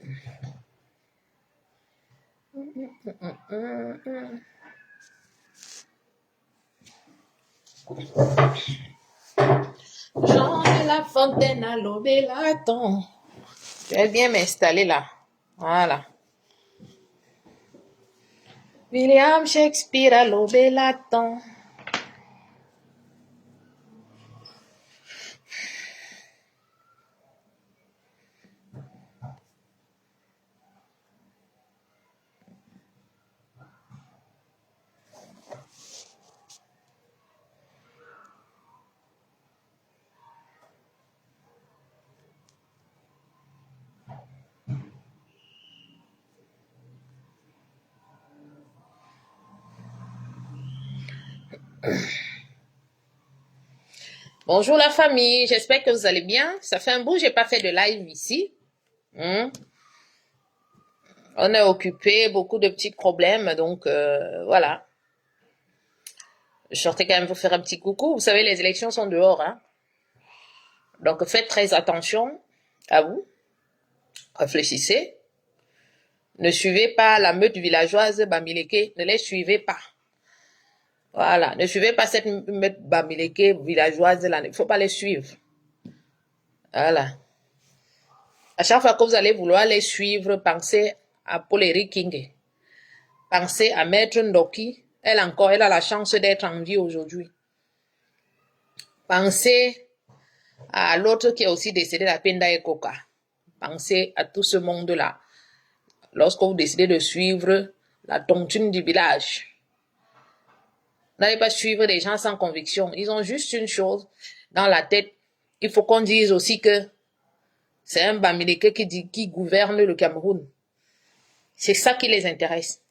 Jean de La Fontaine à l'Obélaton. Je vais bien m'installer là. Voilà. William Shakespeare à l'Obélaton. Bonjour la famille, j'espère que vous allez bien. Ça fait un bout, j'ai pas fait de live ici. On est occupé, beaucoup de petits problèmes, donc voilà. Je sortais quand même pour faire un petit coucou. Vous savez, les élections sont dehors, hein. Donc faites très attention à vous. Réfléchissez. Ne suivez pas la meute villageoise Bamileke, ne les suivez pas. Voilà, ne suivez pas cette meute Bamileke villageoise là, il ne faut pas les suivre. Voilà. À chaque fois que vous allez vouloir les suivre, pensez à Paul-Éric King. Pensez à Maître Ndoki. Elle encore, elle a la chance d'être en vie aujourd'hui. Pensez à l'autre qui est aussi décédé, la Penda Ekoka. Pensez à tout ce monde-là. Lorsque vous décidez de suivre la tontune du village, n'allez pas suivre des gens sans conviction. Ils ont juste une chose dans la tête. Il faut qu'on dise aussi que c'est un Bamileke qui gouverne le Cameroun. C'est ça qui les intéresse.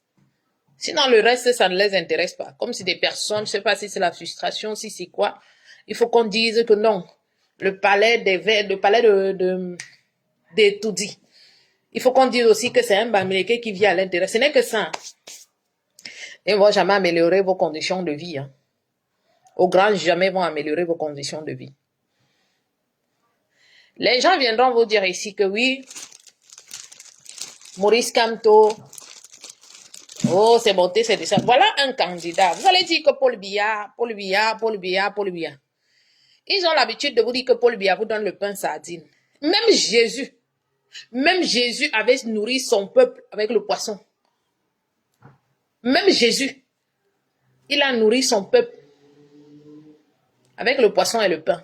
Sinon, le reste, ça ne les intéresse pas. Comme si des personnes, je ne sais pas si c'est la frustration, si c'est quoi. Il faut qu'on dise que non. Le palais d'Etoudi. Il faut qu'on dise aussi que c'est un Bamileke qui vit à l'intérieur. Ce n'est que ça. Et ne vont jamais améliorer vos conditions de vie. Hein. Au grand jamais vont améliorer vos conditions de vie. Les gens viendront vous dire ici que oui, Maurice Kamto, oh, c'est monté, c'est ça. Voilà un candidat. Vous allez dire que Paul Biya. Ils ont l'habitude de vous dire que Paul Biya vous donne le pain sardine. Même Jésus avait nourri son peuple avec le poisson. Même Jésus, il a nourri son peuple avec le poisson et le pain.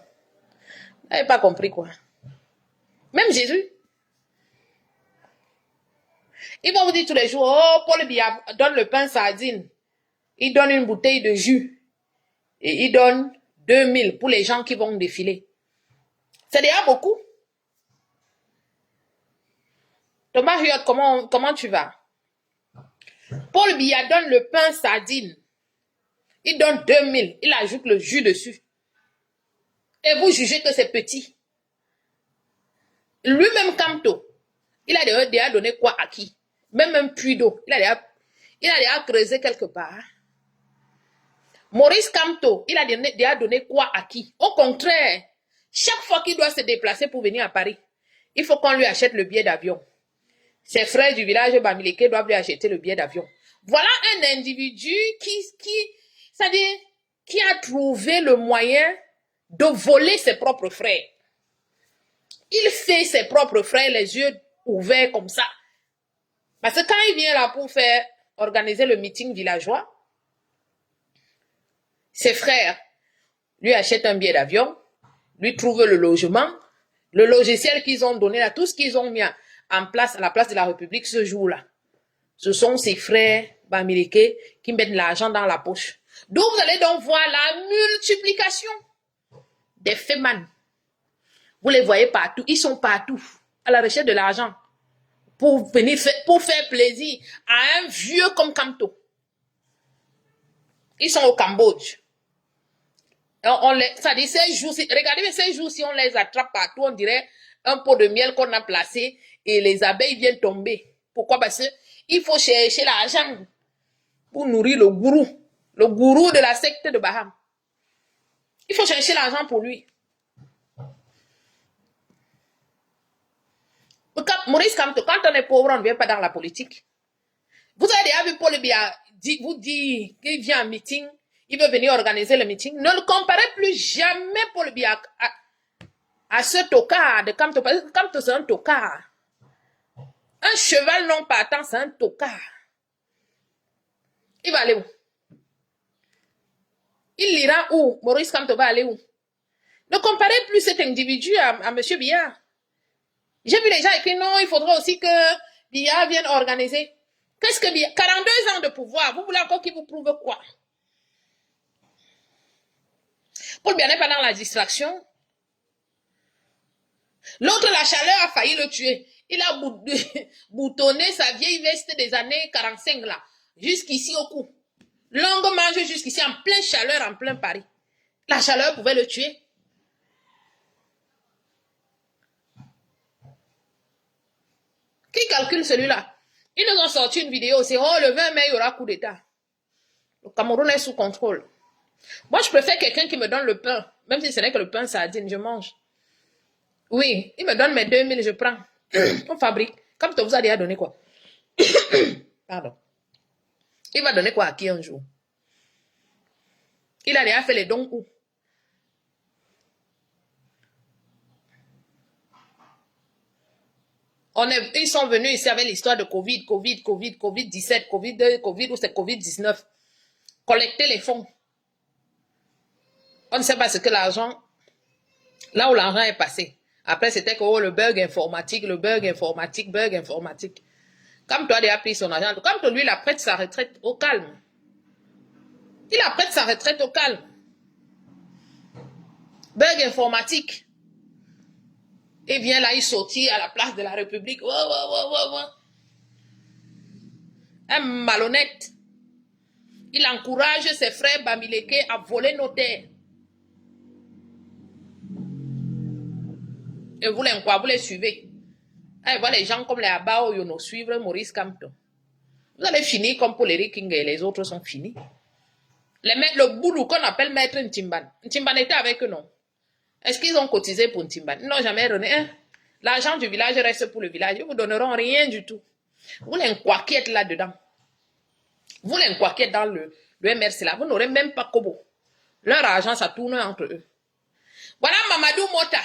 Vous n'avez pas compris quoi. Même Jésus. Ils vont vous dire tous les jours, oh, Paul Biya donne le pain sardine. Il donne une bouteille de jus. Et il donne 2000 pour les gens qui vont défiler. C'est déjà beaucoup. Thomas Huyot, comment tu vas? Paul Biya donne le pain sardine. Il donne 2000. Il ajoute le jus dessus. Et vous jugez que c'est petit. Lui-même, Kamto, il a déjà donné quoi à qui? Même un puits d'eau. Il a déjà creusé quelque part. Maurice Kamto, il a déjà donné quoi à qui? Au contraire, chaque fois qu'il doit se déplacer pour venir à Paris, il faut qu'on lui achète le billet d'avion. Ses frères du village Bamileke doivent lui acheter le billet d'avion. Voilà un individu c'est-à-dire, qui a trouvé le moyen de voler ses propres frères. Il fait ses propres frères les yeux ouverts comme ça. Parce que quand il vient là pour organiser le meeting villageois, ses frères lui achètent un billet d'avion, lui trouvent le logement, le logiciel qu'ils ont donné là, tout ce qu'ils ont mis en place à la place de la République ce jour-là. Ce sont ses frères Bamileke qui mettent l'argent dans la poche. Donc vous allez donc voir la multiplication des fémans. Vous les voyez partout, ils sont partout à la recherche de l'argent pour faire plaisir à un vieux comme Kamto. Ils sont au Cambodge. Ça dit ces jours, regardez ces jours si on les attrape partout, on dirait un pot de miel qu'on a placé et les abeilles viennent tomber. Pourquoi? Parce que il faut chercher l'argent pour nourrir le gourou de la secte de Baham. Il faut chercher l'argent pour lui. Maurice Kamto, quand on est pauvre, on ne vient pas dans la politique. Vous avez déjà vu Paul Biya vous dire qu'il vient en meeting, il veut venir organiser le meeting. Ne le comparez plus jamais Paul Biya à ce tocard de Kamto, parce que Kamto c'est un tocard. Un cheval non partant, c'est un tocard. Il va aller où? Il ira où? Maurice Kamto va aller où? Ne comparez plus cet individu à M. Biya. J'ai vu les gens écrire, non, il faudrait aussi que Biya vienne organiser. Qu'est-ce que Biya? 42 ans de pouvoir, vous voulez encore qu'il vous prouve quoi? Paul Biya n'est pas dans la distraction. L'autre, la chaleur a failli le tuer. Il a boutonné sa vieille veste des années 45 là, jusqu'ici au cou. Longue manche jusqu'ici, en pleine chaleur, en plein Paris. La chaleur pouvait le tuer. Qui calcule celui-là? Ils nous ont sorti une vidéo, c'est oh, le 20 mai, il y aura coup d'État. Le Cameroun est sous contrôle. Moi, je préfère quelqu'un qui me donne le pain, même si ce n'est que le pain sardine, je mange. Oui, il me donne mes 2000, je prends. On fabrique. Comme tu vous a déjà donné quoi? Pardon. Il va donner quoi à qui un jour? Il a déjà fait les dons où? Ils sont venus ici avec l'histoire de Covid, Covid-17, Covid ou c'est Covid-19. Collecter les fonds. On ne sait pas ce que l'argent, là où l'argent est passé. Après, c'était que oh, le bug informatique. Comme toi, il a pris son argent. Comme toi, lui, il apprête sa retraite au calme. Il apprête sa retraite au calme. Bug informatique. Et vient là, il sortit à la place de la République. Un malhonnête. Il encourage ses frères Bamileke à voler nos terres. Et vous les suivez. Et voilà les gens comme les Abao Yono suivre Maurice Kamto. Vous allez finir comme Paul Eric King et les autres sont finis. Le boulot qu'on appelle maître Ntimban. Ntimban était avec eux, non? Est-ce qu'ils ont cotisé pour Ntimban? Ils n'ont jamais donné. Hein? L'argent du village reste pour le village. Ils ne vous donneront rien du tout. Vous l'inquaquez là-dedans. Vous l'inquaquez dans le MRC là. Vous n'aurez même pas Kobo. Leur argent, ça tourne entre eux. Voilà Mamadou Mota.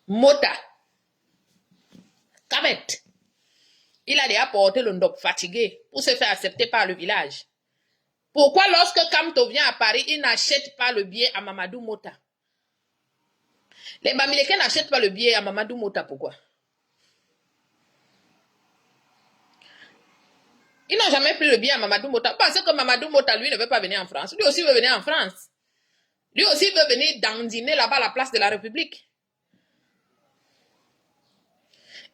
Mota. Kamet. Il a déjà porté le ndop fatigué pour se faire accepter par le village. Pourquoi lorsque Kamto vient à Paris, il n'achète pas le billet à Mamadou Mota? Les Bamileke n'achètent pas le billet à Mamadou Mota, pourquoi? Ils n'ont jamais pris le billet à Mamadou Mota parce que Mamadou Mota, lui, ne veut pas venir en France. Lui aussi veut venir en France. Lui aussi veut venir dandiner là-bas à la place de la République.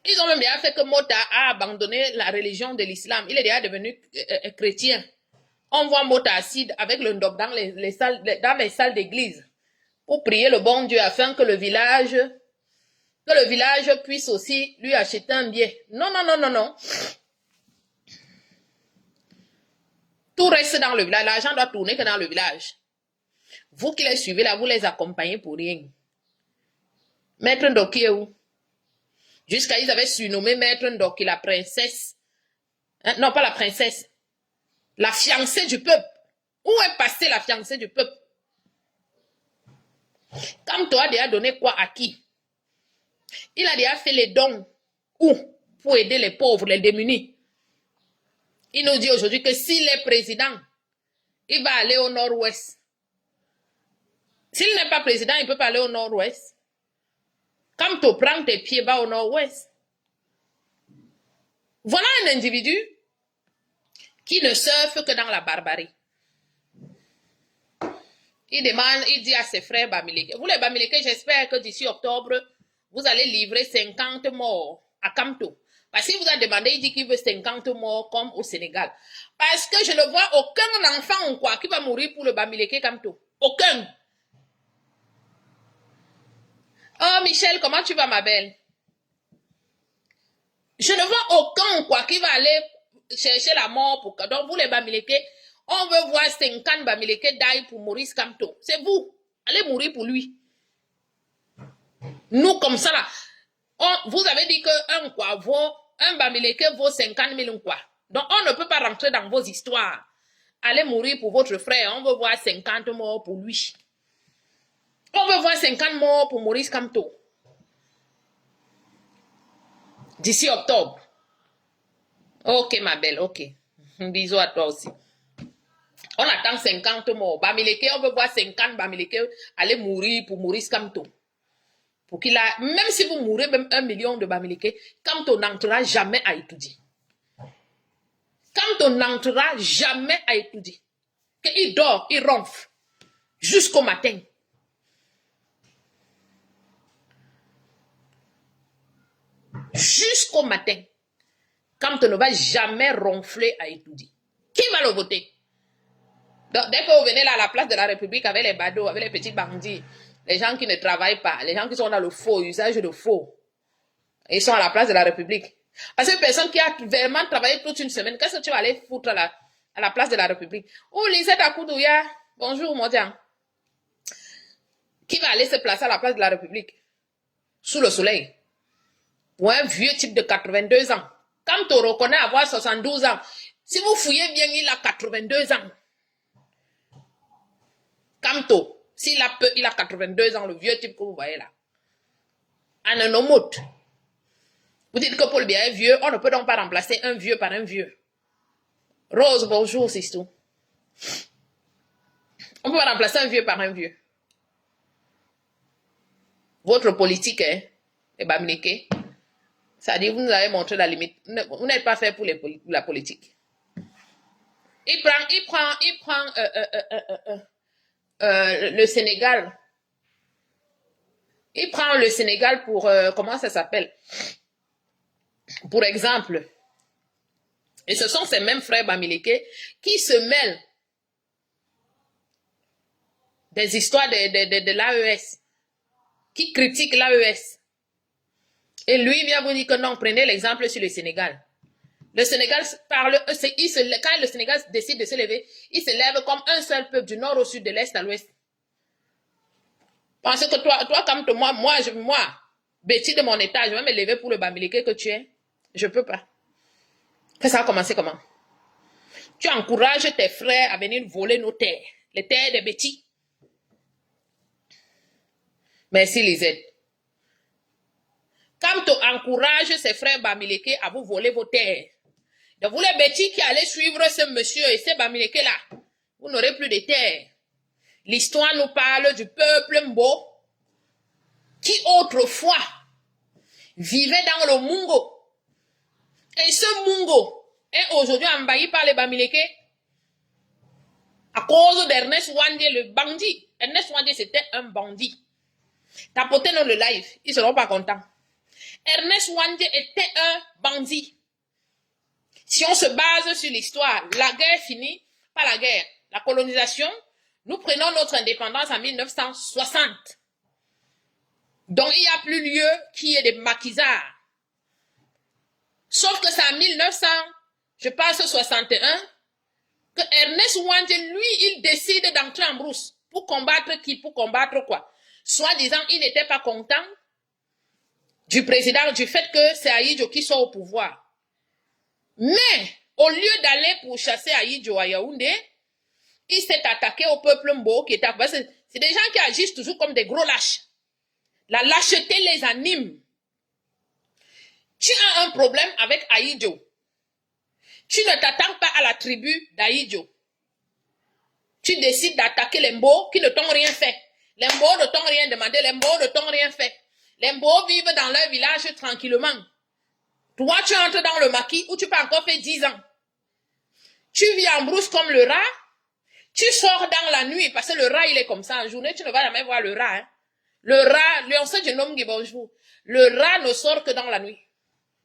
Ils ont même déjà fait que Mota a abandonné la religion de l'islam. Il est déjà devenu chrétien. On voit Mota assis avec le ndop dans les salles d'église pour prier le bon Dieu afin que le village puisse aussi lui acheter un billet. Non. Tout reste dans le village. L'argent doit tourner que dans le village. Vous qui les suivez là, vous les accompagnez pour rien. Maître Ndoki est où? Jusqu'à ils avaient surnommé Maître Ndoki la princesse. Hein? Non, pas la princesse. La fiancée du peuple. Où est passée la fiancée du peuple? Comme toi, il a donné quoi à qui? Il a déjà fait les dons. Où? Pour aider les pauvres, les démunis. Il nous dit aujourd'hui que s'il est président, il va aller au nord-ouest. S'il n'est pas président, il ne peut pas aller au nord-ouest. Quand tu prends tes pieds bas au nord-ouest. Voilà un individu qui ne surfe que dans la barbarie. Il dit à ses frères Bamileke, vous les Bamileke, j'espère que d'ici octobre, vous allez livrer 50 morts à Kamto. Parce qu'il vous a demandé, il dit qu'il veut 50 morts comme au Sénégal. Parce que je ne vois aucun enfant ou quoi qui va mourir pour le Bamileke Kamto. Aucun. Oh Michel, comment tu vas ma belle? Je ne vois aucun quoi qui va aller chercher la mort pour que. Donc vous les Bamileke, on veut voir 50 Bamileke d'ail pour Maurice Kamto. C'est vous. Allez mourir pour lui. Nous, comme ça, là, vous avez dit qu'un quoi vaut, un bamileke vaut 50 000 quoi. Donc, on ne peut pas rentrer dans vos histoires. Allez mourir pour votre frère, on veut voir 50 morts pour lui. On veut voir 50 morts pour Maurice Kamto. D'ici octobre. Ok, ma belle, ok. Bisous à toi aussi. On attend 50 morts. Bamileke, on veut voir 50 Bamileke aller mourir pour Maurice Kamto. Pour qu'il a, même si vous mourrez, même 1 million de Bamileke, Kamto n'entrera jamais à étudier. Kamto n'entrera jamais à étudier. Il dort, il ronfle. Jusqu'au matin. Jusqu'au matin. Kamto ne va jamais ronfler à étudier. Qui va le voter? Donc, dès que vous venez là à la place de la République avec les badauds, avec les petits bandits, les gens qui ne travaillent pas, les gens qui sont dans le faux, usage de faux, ils sont à la place de la République. Parce que personne qui a vraiment travaillé toute une semaine, qu'est-ce que tu vas aller foutre à la place de la République? Ou Lisette Akoudouya, bonjour Modian. Qui va aller se placer à la place de la République? Sous le soleil. Pour un vieux type de 82 ans. Quand on reconnaît avoir 72 ans, si vous fouillez bien, il a 82 ans. Kamto, s'il a peu, il a 82 ans, le vieux type que vous voyez là. Anonomout. Vous dites que Paul Biya est vieux, on ne peut donc pas remplacer un vieux par un vieux. Rose, bonjour, c'est tout. On peut pas remplacer un vieux par un vieux. Votre politique, hein, est bamniquée. Ça dit, vous nous avez montré la limite. Vous n'êtes pas fait pour la politique. Il prend le Sénégal. Il prend le Sénégal pour, comment ça s'appelle? Pour exemple. Et ce sont ces mêmes frères Bamileke qui se mêlent des histoires de l'AES, qui critiquent l'AES. Et lui vient vous dire que non, prenez l'exemple sur le Sénégal. Le Sénégal parle, quand le Sénégal décide de se lever, il se lève comme un seul peuple du nord au sud, de l'est à l'ouest. Parce que toi comme moi, Betty de mon état, je vais me lever pour le Bamileke que tu es. Je peux pas. Que ça a commencé comment? Tu encourages tes frères à venir voler nos terres, les terres de Betty. Merci Lisette. Quand tu encourages ses frères Bamileke à vous voler vos terres, donc vous les Betty qui allez suivre ce monsieur et ce Bamileke là, vous n'aurez plus de terres. L'histoire nous parle du peuple Mbo qui autrefois vivait dans le Mungo. Et ce Mungo est aujourd'hui envahi par les Bamileke à cause d'Ernest Wandé, le bandit. Ernest Wandé, c'était un bandit. Tapotez dans le live, ils ne seront pas contents. Ernest Wandé était un bandit. Si on se base sur l'histoire, la guerre finit par la guerre. La colonisation, nous prenons notre indépendance en 1960. Donc, il n'y a plus lieu qu'il y ait des maquisards. Sauf que c'est en 1900, je pense 61, que Ernest Wandé, lui, il décide d'entrer en brousse. Pour combattre qui? Pour combattre quoi? Soit disant, il n'était pas content du président, du fait que c'est Ahidjo qui soit au pouvoir. Mais, au lieu d'aller pour chasser Ahidjo à Yaoundé, il s'est attaqué au peuple Mbo qui était... C'est des gens qui agissent toujours comme des gros lâches. La lâcheté les anime. Tu as un problème avec Ahidjo. Tu ne t'attends pas à la tribu d'Ahidjo. Tu décides d'attaquer les Mbo qui ne t'ont rien fait. Les Mbo ne t'ont rien demandé, les Mbo ne t'ont rien fait. Les Mbo vivent dans leur village tranquillement. Toi, tu entres dans le maquis où tu peux encore faire 10 ans. Tu vis en brousse comme le rat. Tu sors dans la nuit parce que le rat, il est comme ça. En journée, tu ne vas jamais voir le rat. Hein. Le rat, le ancien jeune homme qui bonjour. Le rat ne sort que dans la nuit.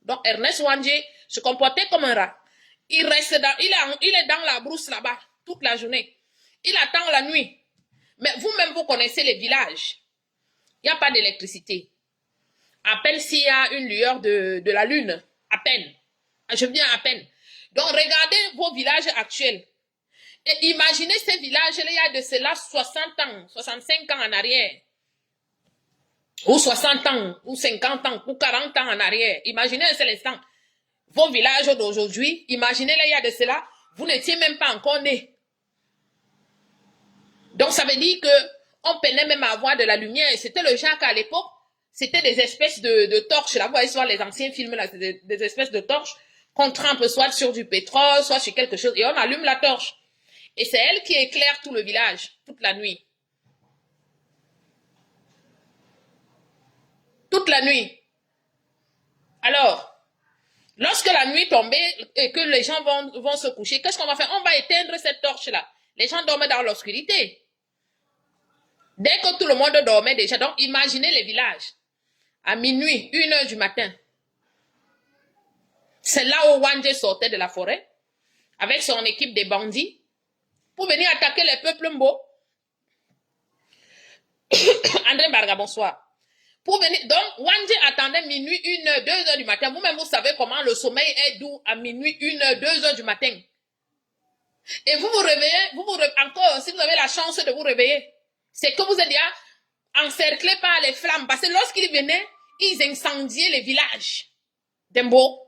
Donc, Ernest Wandé se comportait comme un rat. Il reste il est dans la brousse là-bas toute la journée. Il attend la nuit. Mais vous-même, vous connaissez les villages. Il n'y a pas d'électricité. À peine s'il y a une lueur de la lune. À peine. Je viens à peine. Donc, regardez vos villages actuels. Et imaginez ces villages-là, il y a de cela 60 ans, 65 ans en arrière. ou 60 ans, ou 50 ans, ou 40 ans en arrière. Imaginez un seul instant vos villages d'aujourd'hui. Imaginez-les il y a de cela, vous n'étiez même pas encore nés. Donc ça veut dire que on peinait même à avoir de la lumière. C'était le genre qu'à l'époque, c'était des espèces de torches. Là, vous voyez soit les anciens films, là, c'est des espèces de torches qu'on trempe soit sur du pétrole, soit sur quelque chose, et on allume la torche. Et c'est elle qui éclaire tout le village, toute la nuit. Toute la nuit. Alors, lorsque la nuit tombait et que les gens vont se coucher, qu'est-ce qu'on va faire? On va éteindre cette torche-là. Les gens dorment dans l'obscurité. Dès que tout le monde dormait déjà, donc imaginez les villages. À minuit, 1 heure du matin. C'est là où Wanje sortait de la forêt, avec son équipe de bandits, pour venir attaquer les peuples Mbo. André Barga, bonsoir. Pour venir, donc, Wanje attendait minuit, 1 heure, 2 heures du matin. Vous-même, vous savez comment le sommeil est doux à minuit, 1 heure, 2 heures du matin. Et vous vous réveillez, encore, si vous avez la chance de vous réveiller, c'est que vous êtes déjà encerclé par les flammes. Parce que lorsqu'ils venaient, ils incendiaient les villages d'Embo.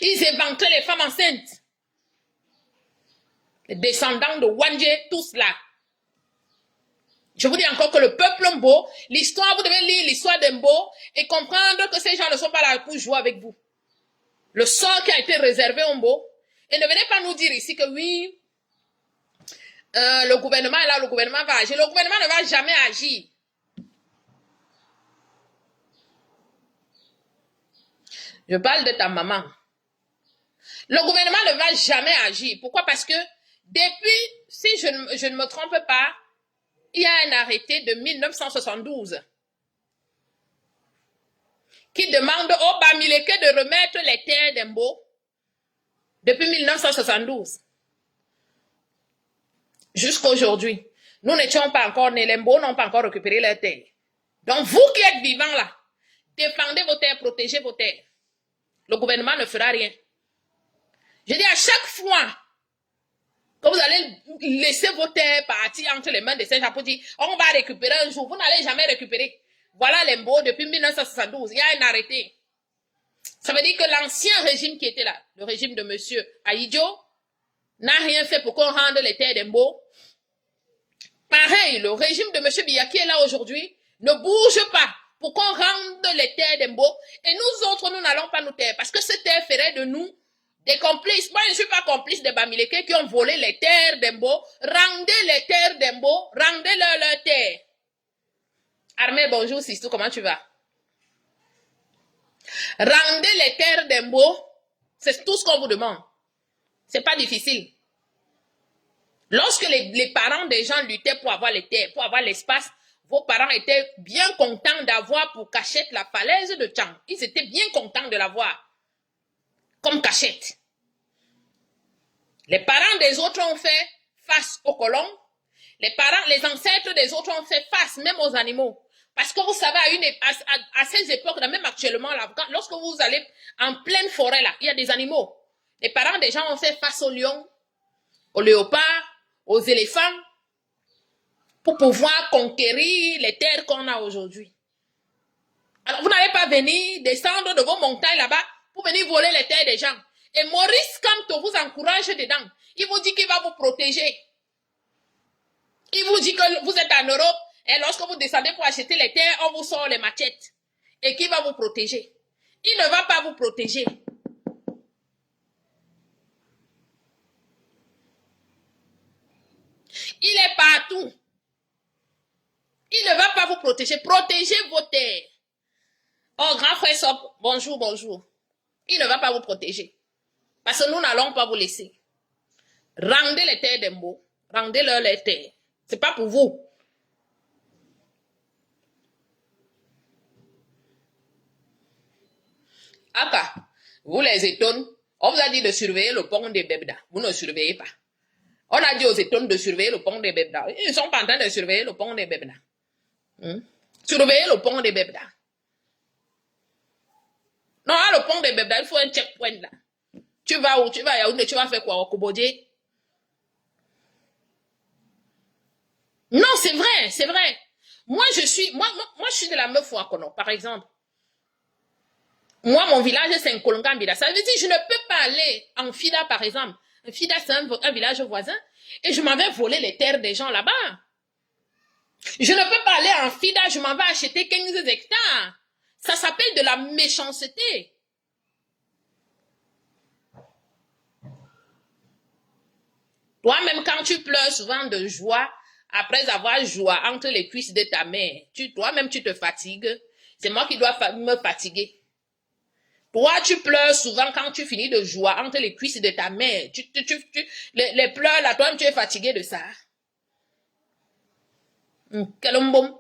Ils éventraient les femmes enceintes. Les descendants de Wanje, tous là. Je vous dis encore que le peuple Mbo, l'histoire, vous devez lire l'histoire d'Mbo et comprendre que ces gens ne sont pas là pour jouer avec vous. Le sort qui a été réservé au Mbo. Et ne venez pas nous dire ici que oui, le gouvernement est là, le gouvernement va agir. Le gouvernement ne va jamais agir. Je parle de ta maman. Le gouvernement ne va jamais agir. Pourquoi? Parce que depuis, si je ne me trompe pas, il y a un arrêté de 1972 qui demande aux Bamileke de remettre les terres d'Embo depuis 1972 jusqu'à aujourd'hui. Nous n'étions pas encore nés, les Mbo n'ont pas encore récupéré leurs terres. Donc vous qui êtes vivants là, défendez vos terres, protégez vos terres. Le gouvernement ne fera rien. Je dis à chaque fois que vous allez laisser vos terres partir entre les mains de ces gens pour dire on va récupérer un jour, vous n'allez jamais récupérer. Voilà les Mbo depuis 1972, il y a un arrêté. Ça veut dire que l'ancien régime qui était là, le régime de monsieur Aïdjo, n'a rien fait pour qu'on rende les terres d'Embo. Pareil, le régime de monsieur Biya qui est là aujourd'hui ne bouge pas pour qu'on rende les terres d'Embo. Et nous autres, nous n'allons pas nous taire parce que cette terre ferait de nous des complices. Moi, je ne suis pas complice des Bamileke qui ont volé les terres d'Embo. Rendez les terres d'Embo, rendez-leur leurs terres. Armée, bonjour, Sistou, comment tu vas? Rendez les terres d'Embo, c'est tout ce qu'on vous demande. C'est pas difficile. Lorsque les parents des gens luttaient pour avoir les terres, pour avoir l'espace, vos parents étaient bien contents d'avoir pour cachette la falaise de Tchang. Ils étaient bien contents de l'avoir comme cachette. Les parents des autres ont fait face aux colons. Les ancêtres des autres ont fait face même aux animaux. Parce que vous savez, à ces époques, même actuellement, là, lorsque vous allez en pleine forêt, là, il y a des animaux. Les parents des gens ont fait face aux lions, aux léopards, aux éléphants, pour pouvoir conquérir les terres qu'on a aujourd'hui. Alors, vous n'allez pas venir descendre de vos montagnes là-bas pour venir voler les terres des gens. Et Maurice Kamto vous encourage dedans. Il vous dit qu'il va vous protéger. Il vous dit que vous êtes en Europe et lorsque vous descendez pour acheter les terres, on vous sort les machettes. Et qui va vous protéger? Il ne va pas vous protéger. Il est partout. Il ne va pas vous protéger. Protégez vos terres. Oh, grand frère Sop, bonjour, bonjour. Il ne va pas vous protéger. Parce que nous n'allons pas vous laisser. Rendez les terres d'Embo. Rendez-leur les terres. Ce n'est pas pour vous. Aka, vous les étonnes. On vous a dit de surveiller le pont des Bebda. Vous ne surveillez pas. On a dit aux étonnes de surveiller le pont des Bebda. Ils ne sont pas en train de surveiller le pont des Bebda. Surveiller le pont des Bebda. Non, à le pont des Bebda, il faut un checkpoint là. Tu vas où? Tu vas à Yaoundé, tu vas faire quoi? Au Kobodje? Non, c'est vrai, c'est vrai. Moi, je suis de la meuf Wakono, par exemple. Moi, mon village, c'est un Kolongambida. Ça veut dire que je ne peux pas aller en Fida, par exemple. Un Fida, c'est un village voisin. Et je m'en vais voler les terres des gens là-bas. Je ne peux pas aller en Fida, je m'en vais acheter 15 hectares. Ça s'appelle de la méchanceté. Toi-même, quand tu pleures souvent de joie, après avoir joué entre les cuisses de ta mère, toi-même, tu te fatigues. C'est moi qui dois me fatiguer. Toi, tu pleures souvent quand tu finis de jouer entre les cuisses de ta mère. Les pleurs, là, toi-même, tu es fatigué de ça. Quel bon.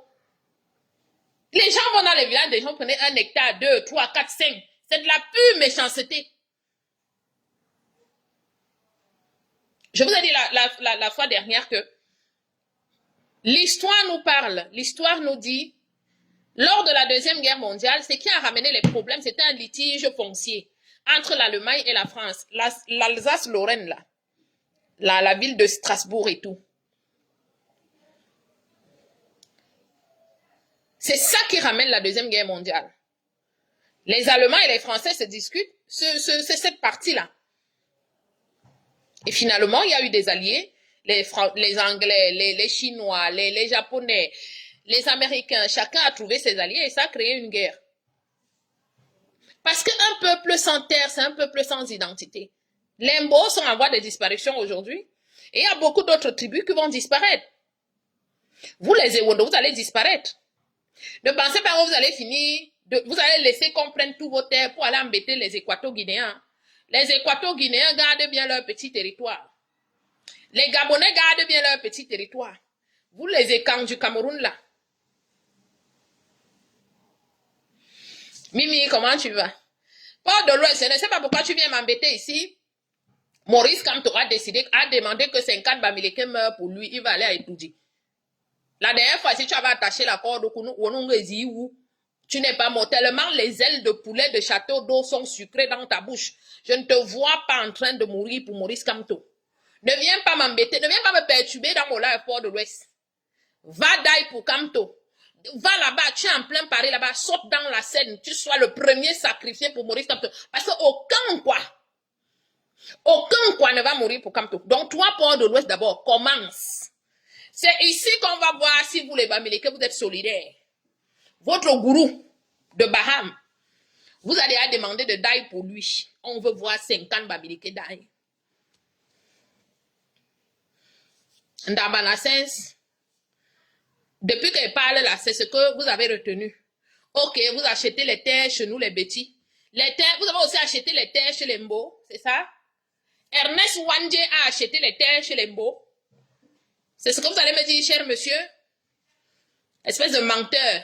Les gens vont dans les villages, les gens prenaient 1 hectare, 2, 3, 4, 5. C'est de la pure méchanceté. Je vous ai dit la fois dernière que l'histoire nous parle, l'histoire nous dit, lors de la Deuxième Guerre mondiale, ce qui a ramené les problèmes, c'était un litige foncier entre l'Allemagne et la France, l'Alsace-Lorraine, là, la ville de Strasbourg et tout. C'est ça qui ramène la Deuxième Guerre mondiale. Les Allemands et les Français se discutent, c'est cette partie-là. Et finalement, il y a eu des alliés, les Anglais, les Chinois, les Japonais, les Américains, chacun a trouvé ses alliés et ça a créé une guerre. Parce qu'un peuple sans terre, c'est un peuple sans identité. Les Mbos sont en voie de disparition aujourd'hui et il y a beaucoup d'autres tribus qui vont disparaître. Vous, les Ewondo, vous allez disparaître. Ne pensez pas que vous allez finir, vous allez laisser qu'on prenne tous vos terres pour aller embêter les Équato-Guinéens. Les Équato-Guinéens gardent bien leur petit territoire. Les Gabonais gardent bien leur petit territoire. Vous, les Ékang du Cameroun, là. Mimi, comment tu vas? Port de l'Ouest, je ne sais pas pourquoi tu viens m'embêter ici. Maurice Kamto a demandé que 50 Bamileke meurent pour lui. Il va aller à Etoudi. La dernière fois, si tu avais attaché la corde au Kounou, tu n'es pas mort. Tellement les ailes de poulet de château d'eau sont sucrées dans ta bouche. Je ne te vois pas en train de mourir pour Maurice Kamto. Ne viens pas m'embêter, ne viens pas me perturber dans mon live Port de l'Ouest. Va d'aille pour Kamto. Va là-bas, tu es en plein Paris là-bas, saute dans la scène, tu sois le premier sacrifié pour Maurice Kamto. Parce qu'aucun quoi ne va mourir pour Kamto. Donc toi, Port de l'Ouest d'abord, commence. C'est ici qu'on va voir si vous les Bamileke, vous êtes solidaires. Votre gourou de Baham, vous allez à demander de d'aille pour lui. On veut voir 50 Bamileke d'aille. Ndabanassens, depuis qu'elle parle là, c'est ce que vous avez retenu. Ok, vous achetez les terres chez nous, les bêtis. Les terres, vous avez aussi acheté les terres chez les Mbo, c'est ça? Ernest Wandje a acheté les terres chez les Mbo. C'est ce que vous allez me dire, cher monsieur? Espèce de menteur.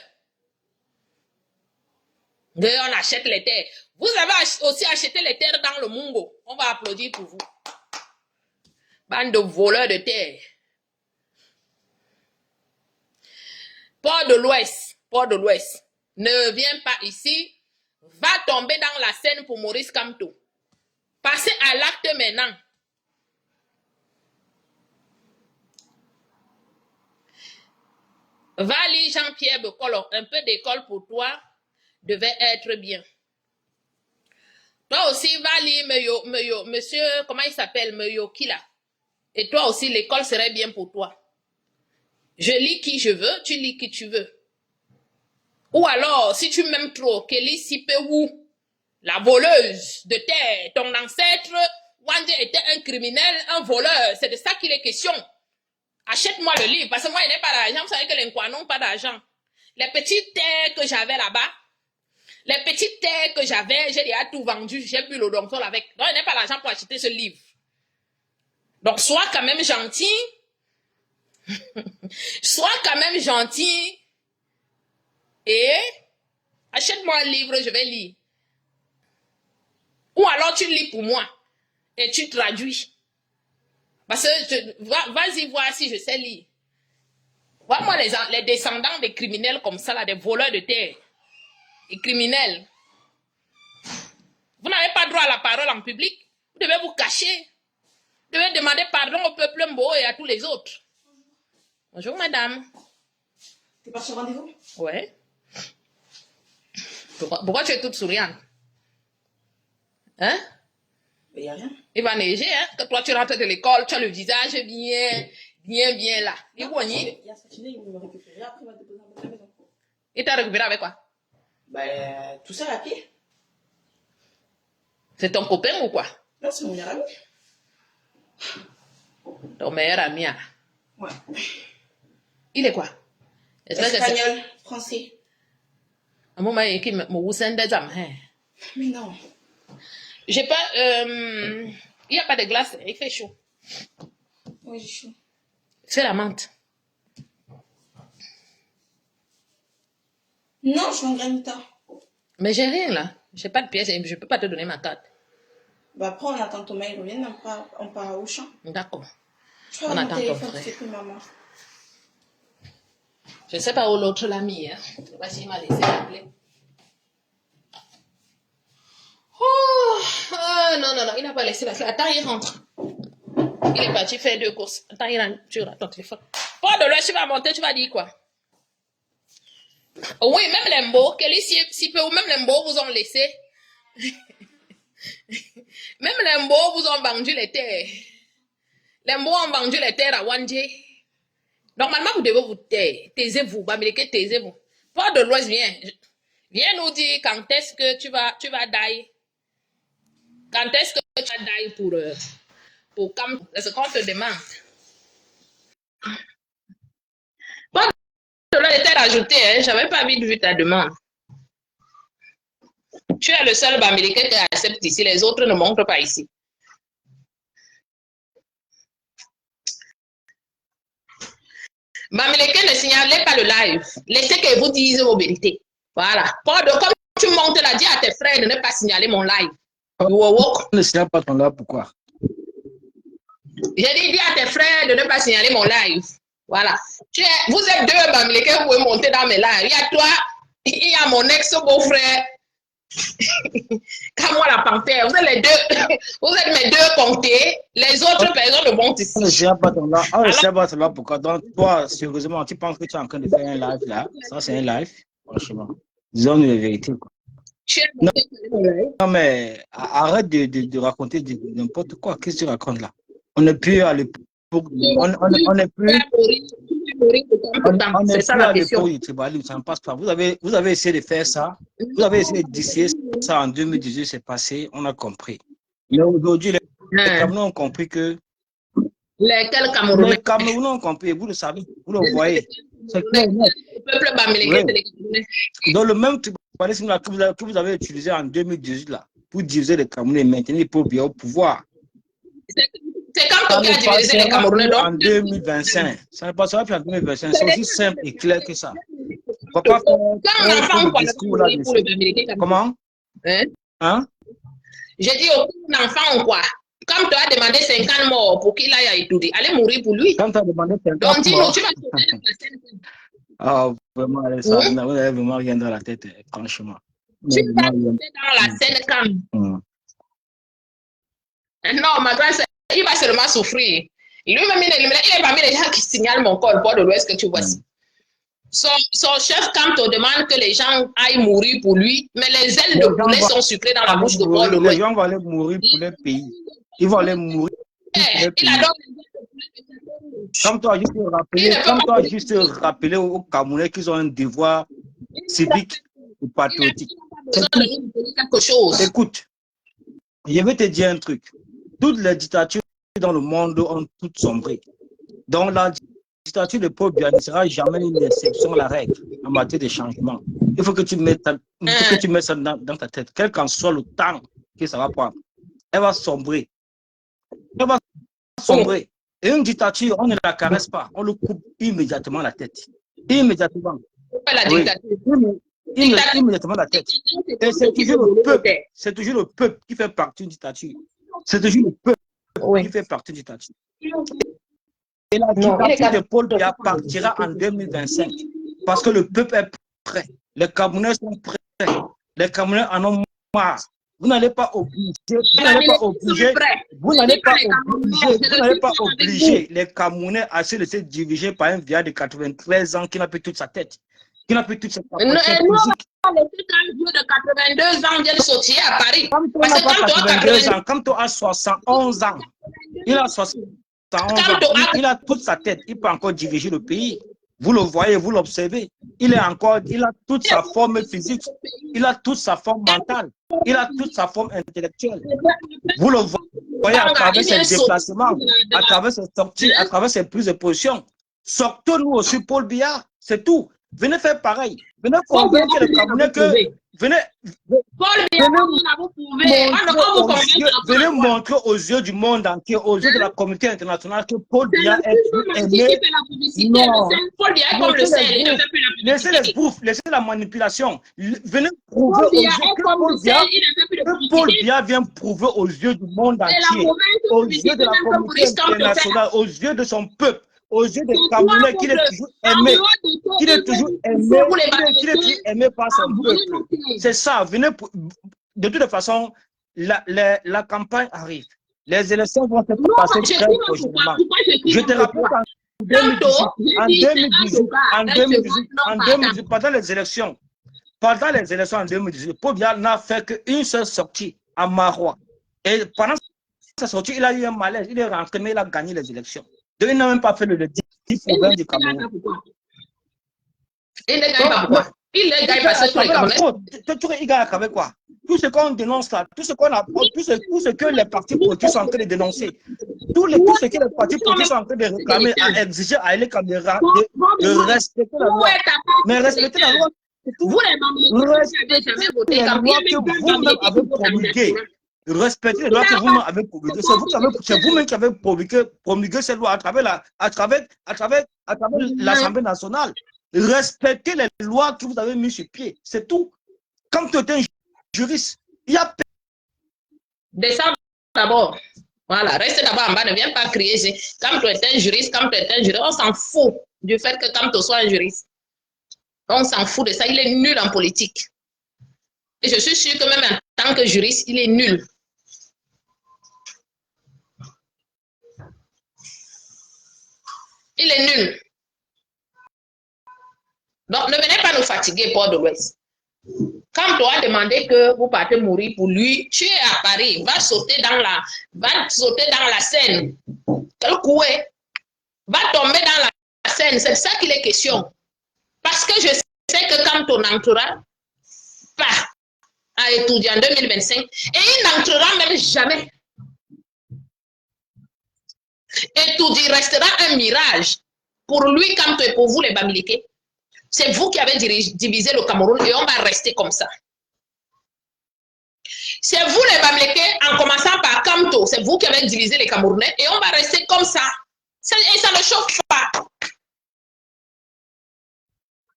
On achète les terres. Vous avez aussi acheté les terres dans le Mungo. On va applaudir pour vous. Bande de voleurs de terre. Port de l'Ouest, ne viens pas ici, va tomber dans la scène pour Maurice Kamto. Passez à l'acte maintenant. Va lire Jean-Pierre Bekolo, un peu d'école pour toi devait être bien. Toi aussi, va lire monsieur, comment il s'appelle, Meyo Kila. Et toi aussi, l'école serait bien pour toi. Je lis qui je veux, tu lis qui tu veux. Ou alors, si tu m'aimes trop, Kelly Sipewou, la voleuse de terre, ton ancêtre, Wandje était un criminel, un voleur. C'est de ça qu'il est question. Achète-moi le livre, parce que moi, il n'ai pas d'argent. Vous savez que les Nkwa n'ont pas d'argent. Les petites terres que j'avais là-bas, j'ai déjà tout vendu. J'ai bu le docteur avec. Donc, il n'ai pas d'argent pour acheter ce livre. Donc, sois quand même gentil. Sois quand même gentil. Et achète-moi un livre, je vais lire. Ou alors tu lis pour moi. Et tu traduis. Parce que vas-y voir si je sais lire. Vois-moi les descendants des criminels comme ça, là, des voleurs de terre. Les criminels. Vous n'avez pas droit à la parole en public. Vous devez vous cacher. Vous devez demander pardon au peuple Mbo et à tous les autres. Bonjour, madame. T'es parti au rendez-vous? Ouais. Pourquoi tu es toute souriante? Hein? Il n'y a rien. Il va neiger, hein? Quand toi tu rentres de l'école, tu as le visage bien là. Il y a Satiné, il va me récupérer. Après, il va te déposer à la maison. Il t'a récupéré avec quoi? Tout ça à pied. C'est ton copain ou quoi? Non, c'est mon meilleur ami. Ton meilleur ami, là. Ouais. Il est quoi? Espagnol, français. Un moment, il me oussende des âmes, hein? Mais non. J'ai pas. Il n'y a pas de glace, il fait chaud. Oui, j'ai chaud. Fais la menthe. Non, je suis en granita. Mais j'ai rien là. J'ai pas de pièces et je peux pas te donner ma carte. Après, on attend ton mail, revienne, on part au champ. D'accord. Tu vois, mon téléphone, tu fais plus maman. Je sais pas où l'autre l'a mis. Hein. Je sais pas s'il m'a laissé l'appeler. Oh, non, il n'a pas laissé la clé. Attends, il rentre. Il est parti faire 2 courses. Attends, il rentre. Tu auras ton téléphone. Pas de l'heure, tu vas monter, tu vas dire quoi? Oui, même les mots, si peu ou même les mots vous ont laissé. Même les mots vous ont vendu les terres. Les mots ont vendu les terres à Wandje. Normalement, vous devez vous taire. Taisez-vous, Bamileke, taisez-vous. Pas de l'Ouest, viens nous dire quand est-ce que tu vas die. Quand est-ce que tu vas die pour comme ce qu'on te demande. Pas de l'Ouest était rajouté, hein. J'avais pas envie de voir ta demande. Tu es le seul Bamileke qui accepte ici, les autres ne montrent pas ici. Bamileke ne signalez pas le live. Laissez que vous disiez vos vérités. Voilà. Comme tu montes là, dis à tes frères de ne pas signaler mon live. Ne signale pas ton live, pourquoi? J'ai dit, dis à tes frères de ne pas signaler mon live. Voilà. Vous êtes 2 Bamileke, vous pouvez monter dans mes lives. Il y a toi, il y a mon ex-beau-frère. Comme moi, la panthère. Vous êtes les 2. Vous êtes mes 2 comptés. Les autres personnes ne montent ici. On ne signale pas ton live. On ne signale pas ton live, pourquoi? Donc, toi, sérieusement, tu penses que tu es en train de faire un live là? Ça, c'est un live. Franchement. Disons-nous la vérité. Quoi. Non, mais arrête de raconter n'importe quoi. Qu'est-ce que tu racontes là? On n'est plus à l'époque. On n'est plus. On n'est plus à l'époque du tribalisme, ça ne passe pas. Vous avez essayé de faire ça. Vous avez essayé d'essayer ça en 2018, c'est passé, on a compris. Mais aujourd'hui, les Camerounais ont compris que. Lesquels Camerounais? Les Camerounais ont compris, vous le savez, vous le voyez. C'est clair. Le peuple bamileke, c'est les Camerounais. Dans le même tribalisme que vous avez utilisé en 2018 là, pour diviser les Camerounais et maintenir les peuples au pouvoir. C'est quand on a divisé les Camerounais. En 2025. Ça ne passera plus en 2025. C'est aussi simple et clair que ça. On va pas faire un discours là dessus. Comment? Hein? J'ai dit aucun enfant quoi. Comme tu as demandé 50 morts pour qu'il aille à étudier, allez mourir pour lui. Quand tu as demandé 50 morts. Donc dis-nous, tu vas ah, vraiment, vous n'avez vraiment rien dans la tête, franchement. Tu vas dans la scène quand non, ma grande, il va seulement souffrir. Lui-même, il est parmi les gens qui signalent mon corps, le port de l'Ouest que tu vois. Son chef, quand on demande que les gens aillent mourir pour lui, mais les ailes de poulet sont sucrées dans la bouche de port de l'Ouest. Les gens vont aller mourir pour leur pays. Ils vont aller mourir pour leur pays. Comme toi, juste rappeler aux Camerounais qu'ils ont un devoir civique ou patriotique. Écoute, je vais te dire un truc. Toutes les dictatures dans le monde ont toutes sombré. Donc la dictature de Paul Biya ne sera jamais une exception à la règle en matière de changement. Il faut que tu mettes ça dans ta tête. Quel qu'en soit le temps que ça va prendre, elle va sombrer. Elle va sombrer. Et une dictature, on ne la caresse pas. On le coupe immédiatement la tête. Immédiatement. Oui. Immédiatement la tête. Et c'est toujours le peuple. C'est toujours le peuple qui fait partie d'une dictature. C'est toujours le peuple qui fait partie d'une dictature. Et la dictature de Paul Biya partira en 2025. Parce que le peuple est prêt. Les Camerounais sont prêts. Les Camerounais en ont marre Vous n'allez pas obliger, vous n'allez pas obliger, vous n'allez pas obliger, vous n'allez pas obliger les Camerounais à se laisser diriger par un vieillard de 93 ans qui n'a plus toute sa tête, qui n'a plus toute sa capacité physique. Un vieux de 82 ans vient de sortir à Paris. Quand on n'a pas 82 ans, quand on a 71 ans, il a 71 ans, il a toute sa tête, il peut encore diriger le pays. Vous le voyez, vous l'observez. Il a toute sa forme physique, il a toute sa forme mentale, il a toute sa forme intellectuelle. Vous le voyez à travers ses déplacements, à travers ses sorties, à travers ses prises de position. Sortons-nous aussi Paul Biya, c'est tout. Venez faire pareil. Venez convaincre les Camerounais que... Venez montrer aux yeux du monde entier, aux yeux de la communauté internationale que Paul Biya est aimé. Non. Laissez les bouffes, laissez la manipulation. Venez prouver aux yeux que Paul Biya vient prouver aux yeux du monde entier, aux yeux de la communauté internationale, aux yeux de son peuple, aux yeux des Camerounais qu'il est toujours aimé, qu'il est toujours aimé par son peuple. C'est ça, venez, de toute façon, la campagne arrive. Les élections vont se passer très prochainement. Je te rappelle qu'en 2018, pendant les élections en 2018, Paul Biya n'a fait qu'une seule sortie à Marois. Et pendant sa sortie, il a eu un malaise, il est rentré, mais il a gagné les élections. Il n'a même pas fait le 10 pour 20 du Cameroun. Il ne gagne pas pourquoi? Il ne gagne pas ça pour les Camerounais. Il gagne avec quoi? Tout ce qu'on dénonce là, tout ce que les partis politiques sont en train de dénoncer, tout ce que les partis politiques sont en train de réclamer, à exiger à les caméras de respecter la loi. Mais respecter la loi, c'est tout. Respecter les lois que vous-même avez promulguées. Respectez les lois que vous-même avez promulguées. C'est vous-même qui avez promulgué ces lois à travers l'Assemblée nationale. Respectez les lois que vous avez mises sur pied. C'est tout. Quand tu es un juriste, il y a... Descends d'abord. Voilà, reste d'abord en bas, ne viens pas crier. Quand tu es un juriste, on s'en fout du fait que quand tu sois un juriste. On s'en fout de ça, il est nul en politique. Et je suis sûre que même en tant que juriste, il est nul. Il est nul. Donc, ne venez pas nous fatiguer, Port de l'Ouest. Quand on a demandé que vous partez mourir pour lui, tu es à Paris, va sauter dans la Seine. Quel coup est? Va tomber dans la Seine, c'est ça qu'il est question. Parce que je sais que quand on n'entrera pas à étudier en 2025, et il n'entrera même jamais. Étudier restera un mirage pour lui comme pour vous les Bamileke. C'est vous qui avez divisé le Cameroun et on va rester comme ça. C'est vous les Bamileke, en commençant par Kamto, c'est vous qui avez divisé les Camerounais et on va rester comme ça. Et ça ne chauffe pas.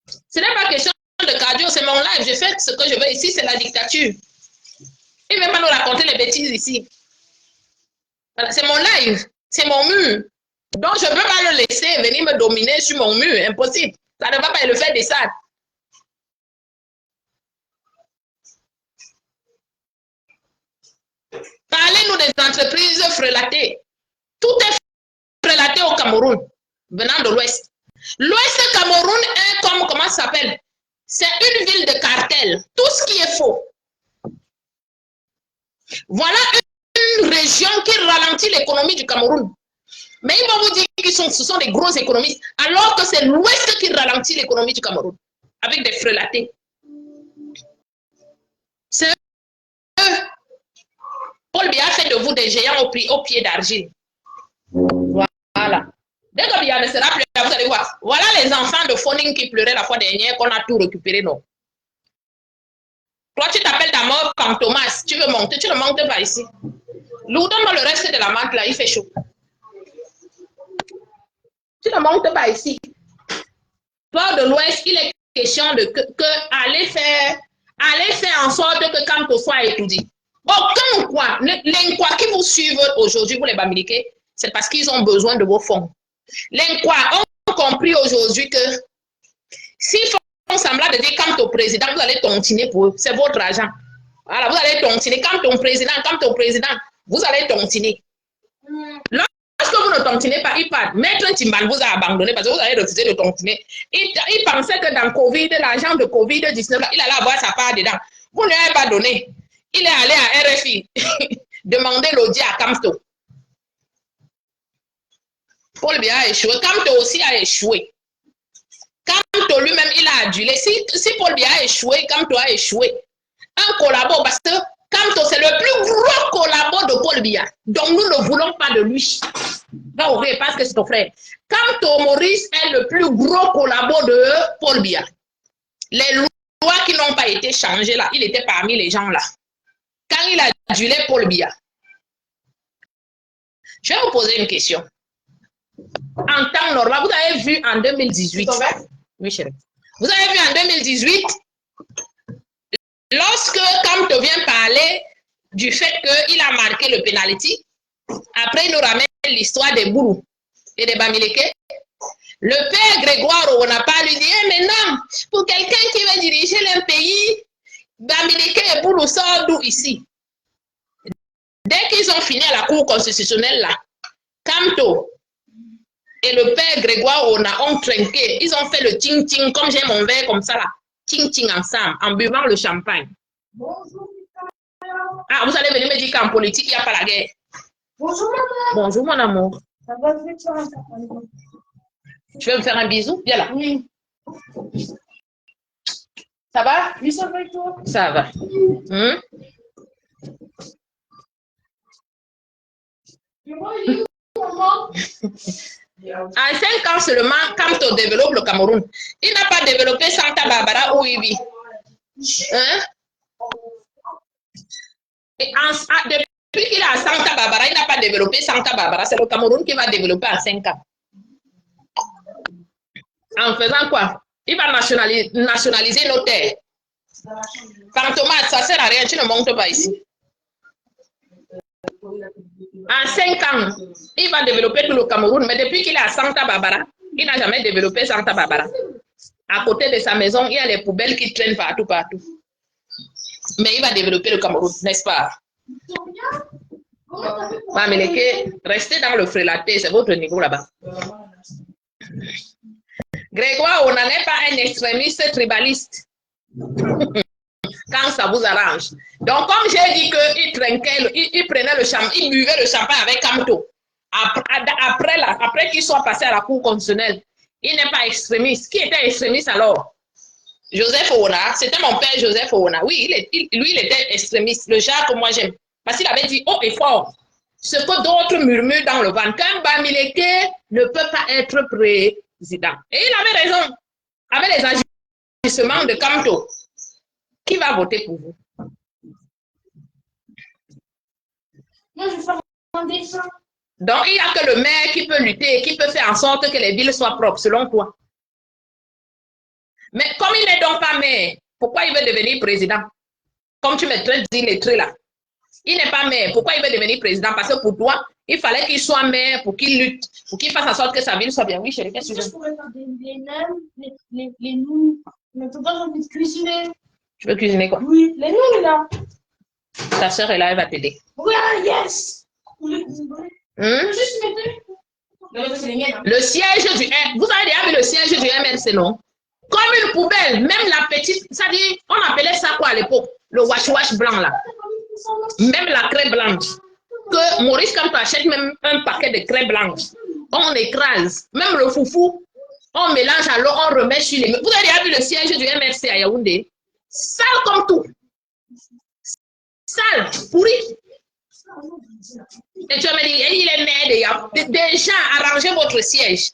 Ce n'est pas question de cardio, c'est mon live. Je fais ce que je veux ici, c'est la dictature. Il ne va pas nous raconter les bêtises ici. Voilà, c'est mon live, c'est mon mur. Donc je ne peux pas le laisser venir me dominer sur mon mur, impossible. Ça ne va pas le faire des ça. Parlez-nous des entreprises frelatées. Tout est frelaté au Cameroun, venant de l'Ouest. L'Ouest Cameroun est comme, comment ça s'appelle? C'est une ville de cartel. Tout ce qui est faux. Voilà une région qui ralentit l'économie du Cameroun. Mais ils vont vous dire que ce sont des gros économistes, alors que c'est l'Ouest qui ralentit l'économie du Cameroun, avec des frelatés. C'est eux. Paul Biya fait de vous des géants au pied d'argile. Voilà. Dès que Biya ne sera plus là, vous allez voir. Voilà les enfants de Foning qui pleuraient la fois dernière qu'on a tout récupéré, non. Toi, tu t'appelles ta mort comme Thomas. Tu veux monter, tu ne montes pas ici. Nous donne le reste de la mante là, il fait chaud. Tu ne montes pas ici. Port de l'Ouest, il est question de aller faire en sorte que quand on soit étudié. Aucun quoi, les quoi qui vous suivent aujourd'hui, vous les Bamileke, c'est parce qu'ils ont besoin de vos fonds. Les quoi ont compris aujourd'hui que s'ils font semblant de dire quand au président, vous allez tontiner pour eux, c'est votre argent. Voilà, vous allez tontiner. Comme ton président, vous allez tontiner. Lorsque vous ne tontinez pas, il part. Maître Timbal vous a abandonné parce que vous avez refusé de tontiner. Il pensait que dans Covid, l'argent de Covid-19, il allait avoir sa part dedans. Vous ne lui avez pas donné. Il est allé à RFI demander l'audit à Kamto. Paul Biya a échoué. Kamto aussi a échoué. Kamto lui-même, il a adulé. Si Paul Biya a échoué, Kamto a échoué. Un collabo, parce que Kamto, c'est le plus gros collabo de Paul Biya. Donc, nous ne voulons pas de lui. Va ouvrir parce que c'est ton frère. Kamto Maurice est le plus gros collabo de Paul Biya. Les lois qui n'ont pas été changées là, il était parmi les gens là. Quand il a adulé Paul Biya. Je vais vous poser une question. En temps normal, vous avez vu en 2018. Oui, chérie. Vous avez vu en 2018, lorsque Kamto vient parler du fait qu'il a marqué le penalty, après il nous ramène l'histoire des Boulou et des Bamileke. Le père Grégoire, on n'a pas lui dit, mais non, pour quelqu'un qui veut diriger un pays, Bamileke et Boulou sortent d'où ici? Dès qu'ils ont fini à la Cour constitutionnelle, là, Kamto et le père Grégoire ont trinqué. Ils ont fait le ting-ting, comme j'ai mon verre comme ça là. Ting-ting ensemble, en buvant le champagne. Bonjour. Ah, vous allez venir me dire qu'en politique, il n'y a pas la guerre. Bonjour, maman. Bonjour, mon amour. Ça va, tu veux me faire un bisou? Viens là. Oui. Ça va? Oui, ça va et toi? Ça va. En 5 ans seulement, Kamto développe le Cameroun. Il n'a pas développé Santa Barbara où il vit. Hein? Depuis qu'il est à Santa Barbara, il n'a pas développé Santa Barbara. C'est le Cameroun qui va développer en 5 ans. En faisant quoi? Il va nationaliser nos terres. Fantomas, ça ne sert à rien, tu ne montes pas ici. En 5 ans, il va développer tout le Cameroun, mais depuis qu'il est à Santa Barbara, il n'a jamais développé Santa Barbara. À côté de sa maison, il y a les poubelles qui traînent partout. Mais il va développer le Cameroun, n'est-ce pas? Bamileke, restez dans le frélaté, c'est votre niveau là-bas. Grégoire, on n'en est pas un extrémiste tribaliste. Quand ça vous arrange. Donc, comme j'ai dit qu'il trinquait, il prenait le champagne, il buvait le champagne avec Kamto. Après qu'il soit passé à la Cour constitutionnelle, il n'est pas extrémiste. Qui était extrémiste alors? Joseph Oona, c'était mon père Joseph Oona. Oui, lui, il était extrémiste. Le genre que moi j'aime. Parce qu'il avait dit haut et fort ce que d'autres murmurent dans le ventre. Qu'un Bamileke ne peut pas être président. Et il avait raison. Avec les agissements de Kamto. Qui va voter pour vous? Moi, je vais faire un dessin. Donc, il n'y a que le maire qui peut lutter, qui peut faire en sorte que les villes soient propres, selon toi. Mais comme il n'est donc pas maire, pourquoi il veut devenir président? Comme tu me traites d'illettré là. Il n'est pas maire, pourquoi il veut devenir président? Parce que pour toi, il fallait qu'il soit maire pour qu'il lutte, pour qu'il fasse en sorte que sa ville soit bien. Oui, chérie, qu'est-ce que tu veux? Je pourrais faire les nems, les nouilles. Mais tout ça, j'ai envie de cuisiner. Tu veux cuisiner quoi? Oui, les nouilles là. Ta soeur est là, elle va t'aider. Oui, yes! Le siège du M, vous avez déjà vu le siège du MRC, non? Comme une poubelle, même la petite, ça dit, on appelait ça quoi à l'époque? Le wash-wash blanc là. Même la crème blanche. Que Maurice, quand tu achètes même un paquet de crème blanche, on écrase. Même le foufou, on mélange à l'eau, on remet sur les... Vous avez déjà vu le siège du MRC à Yaoundé? Sale comme tout. Sale, pourri. Et tu vas me dire, il est maire déjà, arrangez votre siège.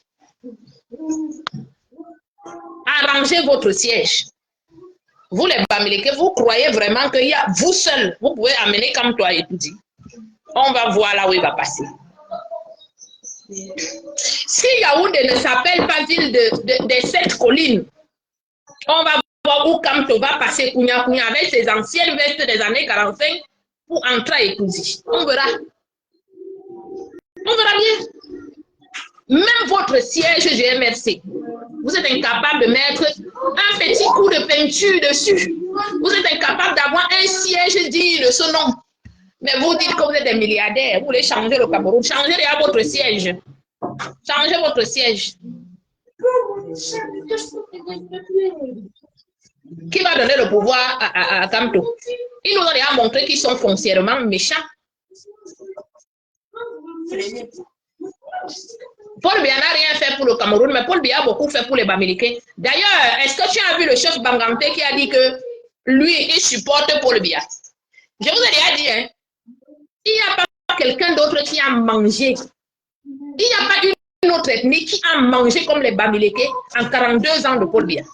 Arrangez votre siège. Vous les Bamileke, vous croyez vraiment qu'il y a vous seul, vous pouvez amener comme toi et tout dit. On va voir là où il va passer. Si Yaoundé ne s'appelle pas ville des 7 collines, on va voir où Kamto va passer Kounia avec ses anciennes vestes des années 45 pour entrer à Epouzi. On verra. On verra bien. Même votre siège du MRC, vous êtes incapable de mettre un petit coup de peinture dessus. Vous êtes incapable d'avoir un siège digne de ce nom. Mais vous dites que vous êtes des milliardaires, vous voulez changer le Cameroun. Changez déjà votre siège. Changez votre siège. Qui va donner le pouvoir à Kamto? Ils nous ont déjà montré qu'ils sont foncièrement méchants. Paul Biya n'a rien fait pour le Cameroun, mais Paul Biya a beaucoup fait pour les Bamileke. D'ailleurs, est-ce que tu as vu le chef Bangante qui a dit que lui, il supporte Paul Biya? Je vous ai déjà dit, hein, il n'y a pas quelqu'un d'autre qui a mangé. Il n'y a pas une autre ethnie qui a mangé comme les Bamileke en 42 ans de Paul Biya.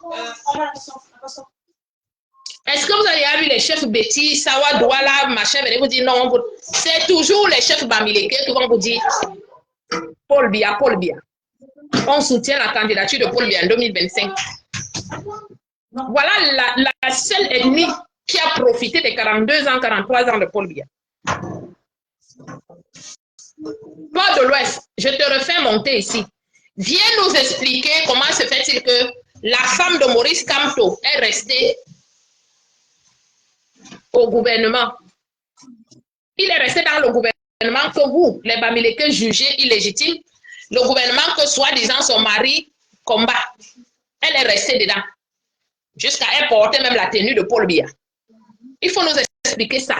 Est-ce que vous avez vu les chefs Betty, Sawa, Douala, machin, venez vous dire non, c'est toujours les chefs Bamileke qui vont vous dire Paul Biya, Paul Biya. On soutient la candidature de Paul Biya en 2025. Voilà la seule ethnie qui a profité des 42 ans, 43 ans de Paul Biya. Port de l'Ouest, je te refais monter ici. Viens nous expliquer comment se fait-il que la femme de Maurice Kamto est restée au gouvernement. Il est resté dans le gouvernement que vous, les Bamileke, jugez illégitime. Le gouvernement que soi-disant son mari combat. Elle est restée dedans. Jusqu'à elle porter même la tenue de Paul Biya. Il faut nous expliquer ça.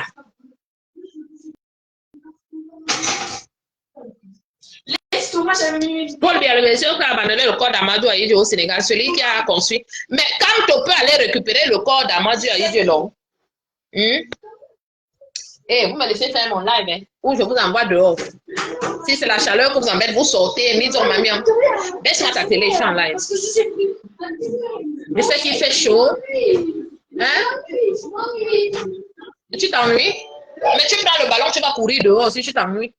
Paul Biya, le monsieur qui a abandonné le corps d'Amadou Ahidjo au Sénégal, celui qui a construit. Mais quand on peut aller récupérer le corps d'Amadou Ahidjo, non? Eh, vous me laissez faire mon live, hein, ou je vous envoie dehors. Si c'est la chaleur que vous embête, vous sortez, mise en mamie. Baisse-moi ta télé, je suis en live. Je sais qu'il fait chaud. Hein? Tu t'ennuies? Mais tu prends le ballon, tu vas courir dehors si tu t'ennuies.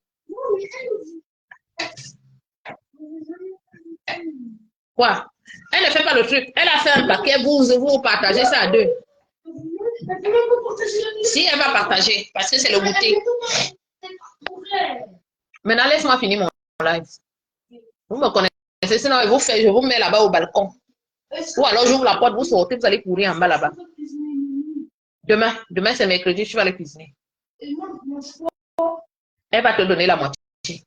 Quoi? Elle ne fait pas le truc. Elle a fait un paquet, vous partagez ça à deux. Si elle va partager, parce que c'est le goûter. Maintenant, laisse-moi finir mon live. Vous me connaissez, sinon je vous mets là-bas au balcon. Ou alors j'ouvre la porte, vous sortez, vous allez courir en bas là-bas. Demain c'est mercredi, tu vas aller cuisiner. Elle va te donner la moitié.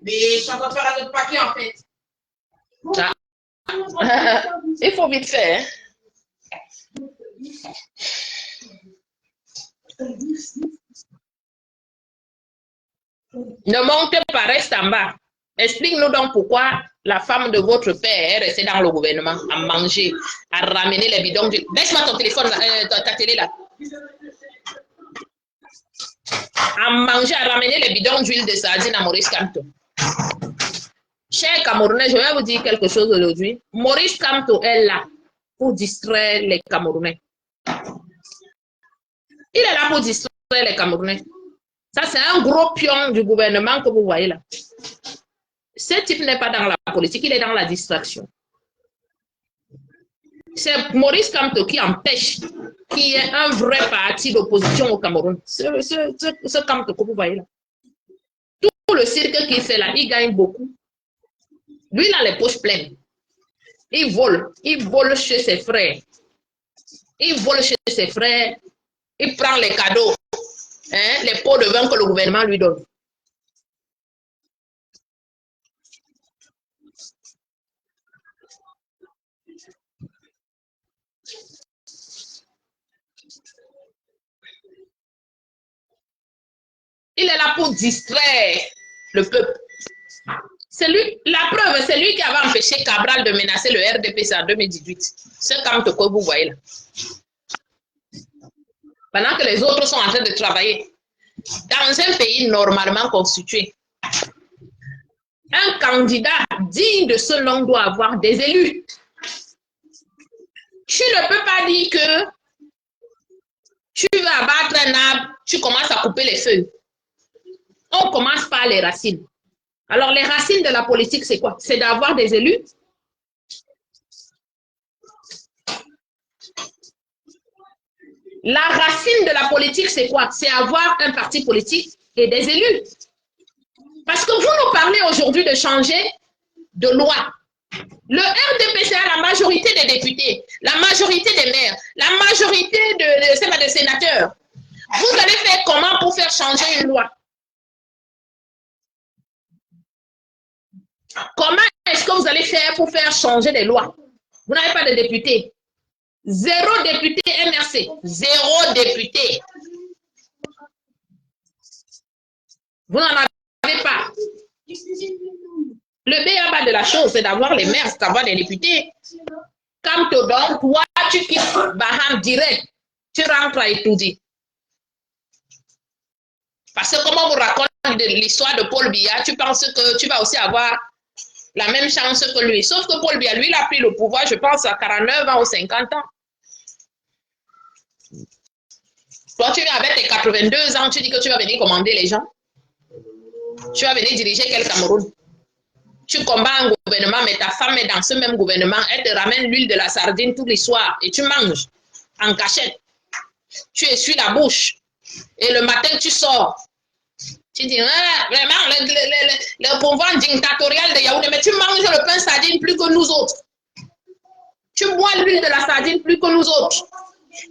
Mais je suis en train de faire un autre paquet en fait. Ah. Il faut vite faire. Ne montez pas, reste en bas. Explique-nous donc pourquoi la femme de votre père est restée dans le gouvernement à manger, à ramener les bidons. Laisse-moi ton téléphone, ta télé là. À manger, à ramener les bidons d'huile de sardine à Maurice Kamto. Chers Camerounais, je vais vous dire quelque chose aujourd'hui. Maurice Kamto est là pour distraire les Camerounais. Il est là pour distraire les Camerounais. Ça, c'est un gros pion du gouvernement que vous voyez là. Ce type n'est pas dans la politique, il est dans la distraction. C'est Maurice Kamto qui empêche qu'il y ait un vrai parti d'opposition au Cameroun. Ce Kamto que vous voyez là. Tout le cirque qu'il fait là, il gagne beaucoup. Lui, il a les poches pleines. Il vole chez ses frères. Il vole chez ses frères. Il prend les cadeaux, hein, les pots de vin que le gouvernement lui donne. Il est là pour distraire le peuple. La preuve, c'est lui qui avait empêché Cabral de menacer le RDPC en 2018. Ce Kamto que vous voyez là. Pendant que les autres sont en train de travailler. Dans un pays normalement constitué, un candidat digne de ce nom doit avoir des élus. Tu ne peux pas dire que tu veux abattre un arbre, tu commences à couper les feuilles. On commence par les racines. Alors, les racines de la politique, c'est quoi? C'est d'avoir des élus. La racine de la politique, c'est quoi? C'est avoir un parti politique et des élus. Parce que vous nous parlez aujourd'hui de changer de loi. Le RDPC a la majorité des députés, la majorité des maires, la majorité des sénateurs. Vous allez faire comment pour faire changer une loi? Comment est-ce que vous allez faire pour faire changer les lois? Vous n'avez pas de député. 0 député MRC. 0 député. Vous n'en avez pas. Le B.A.-ba de la chose, c'est d'avoir les maires, c'est d'avoir les députés. Comme donc, toi, tu quittes Baham direct. Tu rentres à étudier. Parce que comment vous raconte l'histoire de Paul Biya, tu penses que tu vas aussi avoir la même chance que lui. Sauf que Paul Biya, lui, il a pris le pouvoir, je pense, à 49 ans ou 50 ans. Toi, tu viens avec tes 82 ans, tu dis que tu vas venir commander les gens. Tu vas venir diriger quel Cameroun? Tu combats un gouvernement, mais ta femme est dans ce même gouvernement. Elle te ramène l'huile de la sardine tous les soirs et tu manges en cachette. Tu essuies la bouche. Et le matin, tu sors. Tu dis, ah, vraiment, le pouvoir dictatorial de Yaoundé, mais tu manges le pain sardine plus que nous autres. Tu bois l'huile de la sardine plus que nous autres.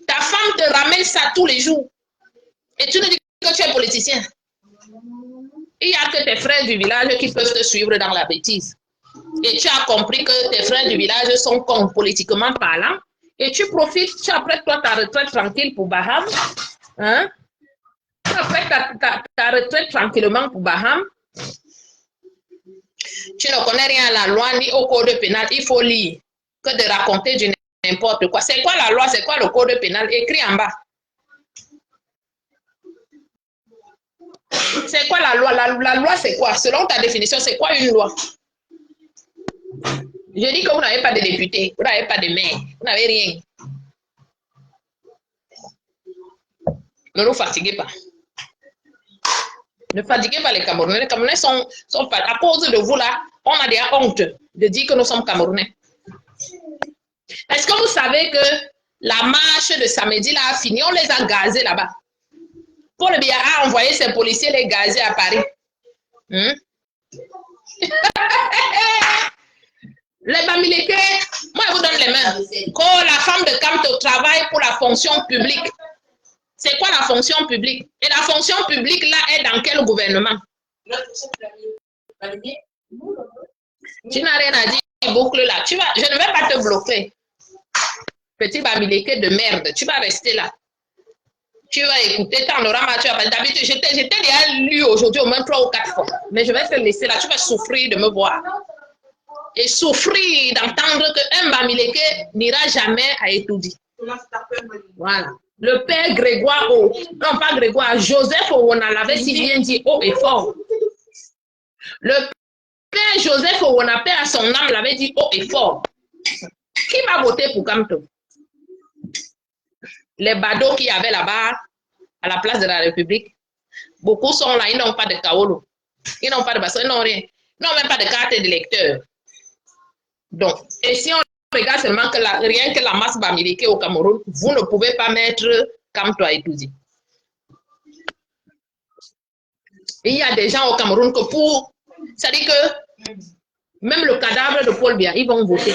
Ta femme te ramène ça tous les jours. Et tu ne dis que tu es politicien. Il n'y a que tes frères du village qui peuvent te suivre dans la bêtise. Et tu as compris que tes frères du village sont cons politiquement parlant. Et tu profites, tu apprêtes toi ta retraite tranquille pour Baham. Hein? Tu apprêtes ta retraite tranquillement pour Baham. Tu ne connais rien à la loi ni au code pénal. Il faut lire que de raconter du n'importe quoi. C'est quoi la loi? C'est quoi le code pénal? Écrit en bas. C'est quoi la loi? La loi, c'est quoi? Selon ta définition, c'est quoi une loi? Je dis que vous n'avez pas de député, vous n'avez pas de maire, vous n'avez rien. Ne nous fatiguez pas. Ne fatiguez pas les Camerounais. Les Camerounais sont à cause de vous là, on a déjà honte de dire que nous sommes Camerounais. Est-ce que vous savez que la marche de samedi là a fini? On les a gazés là-bas. Paul Biya a envoyé ses policiers les gazer à Paris. Les Bamileke, moi je vous donne les mains. Quand la femme de Kamto travaille pour la fonction publique, c'est quoi la fonction publique? Et la fonction publique là est dans quel gouvernement? Tu n'as rien à dire, boucle là. Je ne vais pas te bloquer. Petit Bamileke de merde, tu vas rester là. Tu vas écouter, tu en auras marre, tu vas pas. D'habitude, j'étais déjà lu aujourd'hui au moins 3 ou 4 fois. Mais je vais te laisser là, tu vas souffrir de me voir. Et souffrir d'entendre qu'un Bamileke n'ira jamais à étudier. Voilà. Le père Grégoire O, non pas Grégoire, Joseph Owona l'avait si bien dit haut et fort. Le père Joseph Owona, père à son âme, l'avait dit haut et fort. Qui va voter pour Kamto? Les badauds qui avaient là-bas, à la place de la République, beaucoup sont là, ils n'ont pas de kaolo. Ils n'ont pas de bassin, ils n'ont rien. Ils n'ont même pas de carte d'électeur. Donc, et si on regarde seulement que rien que la masse Bamileke au Cameroun, vous ne pouvez pas mettre Kamto à étudier. Il y a des gens au Cameroun que pour... C'est-à-dire que même le cadavre de Paul Biya, ils vont voter.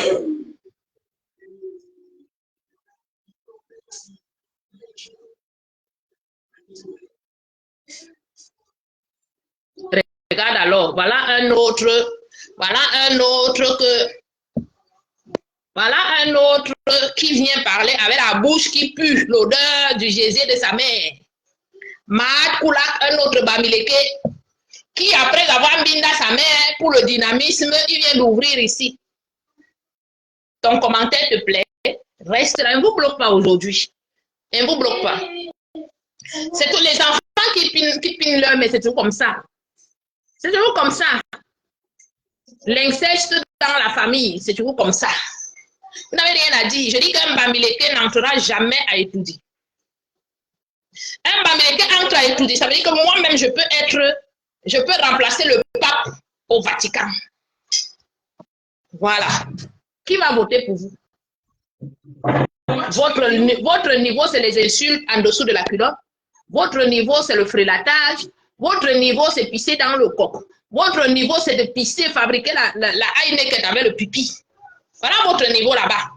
Regarde alors, voilà un autre qui vient parler avec la bouche qui pue l'odeur du gésier de sa mère. Mahat Koulak, un autre Bamileke, qui après avoir binda sa mère pour le dynamisme, il vient d'ouvrir ici. Ton commentaire te plaît, reste là, ne vous bloque pas aujourd'hui. Ne vous bloque pas. C'est tous les enfants qui pinent leur, mais c'est toujours comme ça. C'est toujours comme ça. L'inceste dans la famille, c'est toujours comme ça. Vous n'avez rien à dire. Je dis qu'un Bamileke n'entrera jamais à étudier. Un Bamileke entre à étudier. Ça veut dire que moi-même, je peux remplacer le pape au Vatican. Voilà. Qui va voter pour vous? Votre niveau, c'est les insultes en dessous de la culotte. Votre niveau, c'est le frélatage. Votre niveau, c'est pisser dans le coq. Votre niveau, c'est de pisser, fabriquer la Heineken avec le pipi. Voilà votre niveau là-bas.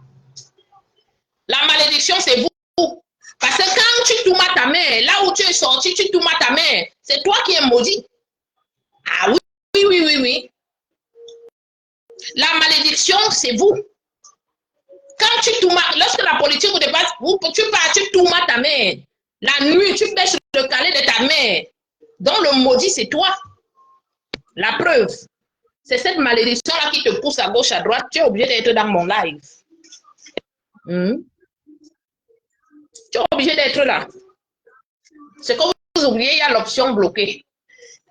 La malédiction, c'est vous. Parce que quand tu tourmes ta main, là où tu es sorti, tu tourmes ta main, c'est toi qui es maudit. Ah oui, oui, oui, oui, oui. La malédiction, c'est vous. Quand tu tourmes, lorsque la politique vous dépasse, tu pars, tu tourmes ta main. La nuit, tu pêches le calais de ta main. Donc le maudit, c'est toi. La preuve, c'est cette malédiction-là qui te pousse à gauche, à droite. Tu es obligé d'être dans mon live. Tu es obligé d'être là. C'est comme vous oubliez, il y a l'option bloquée.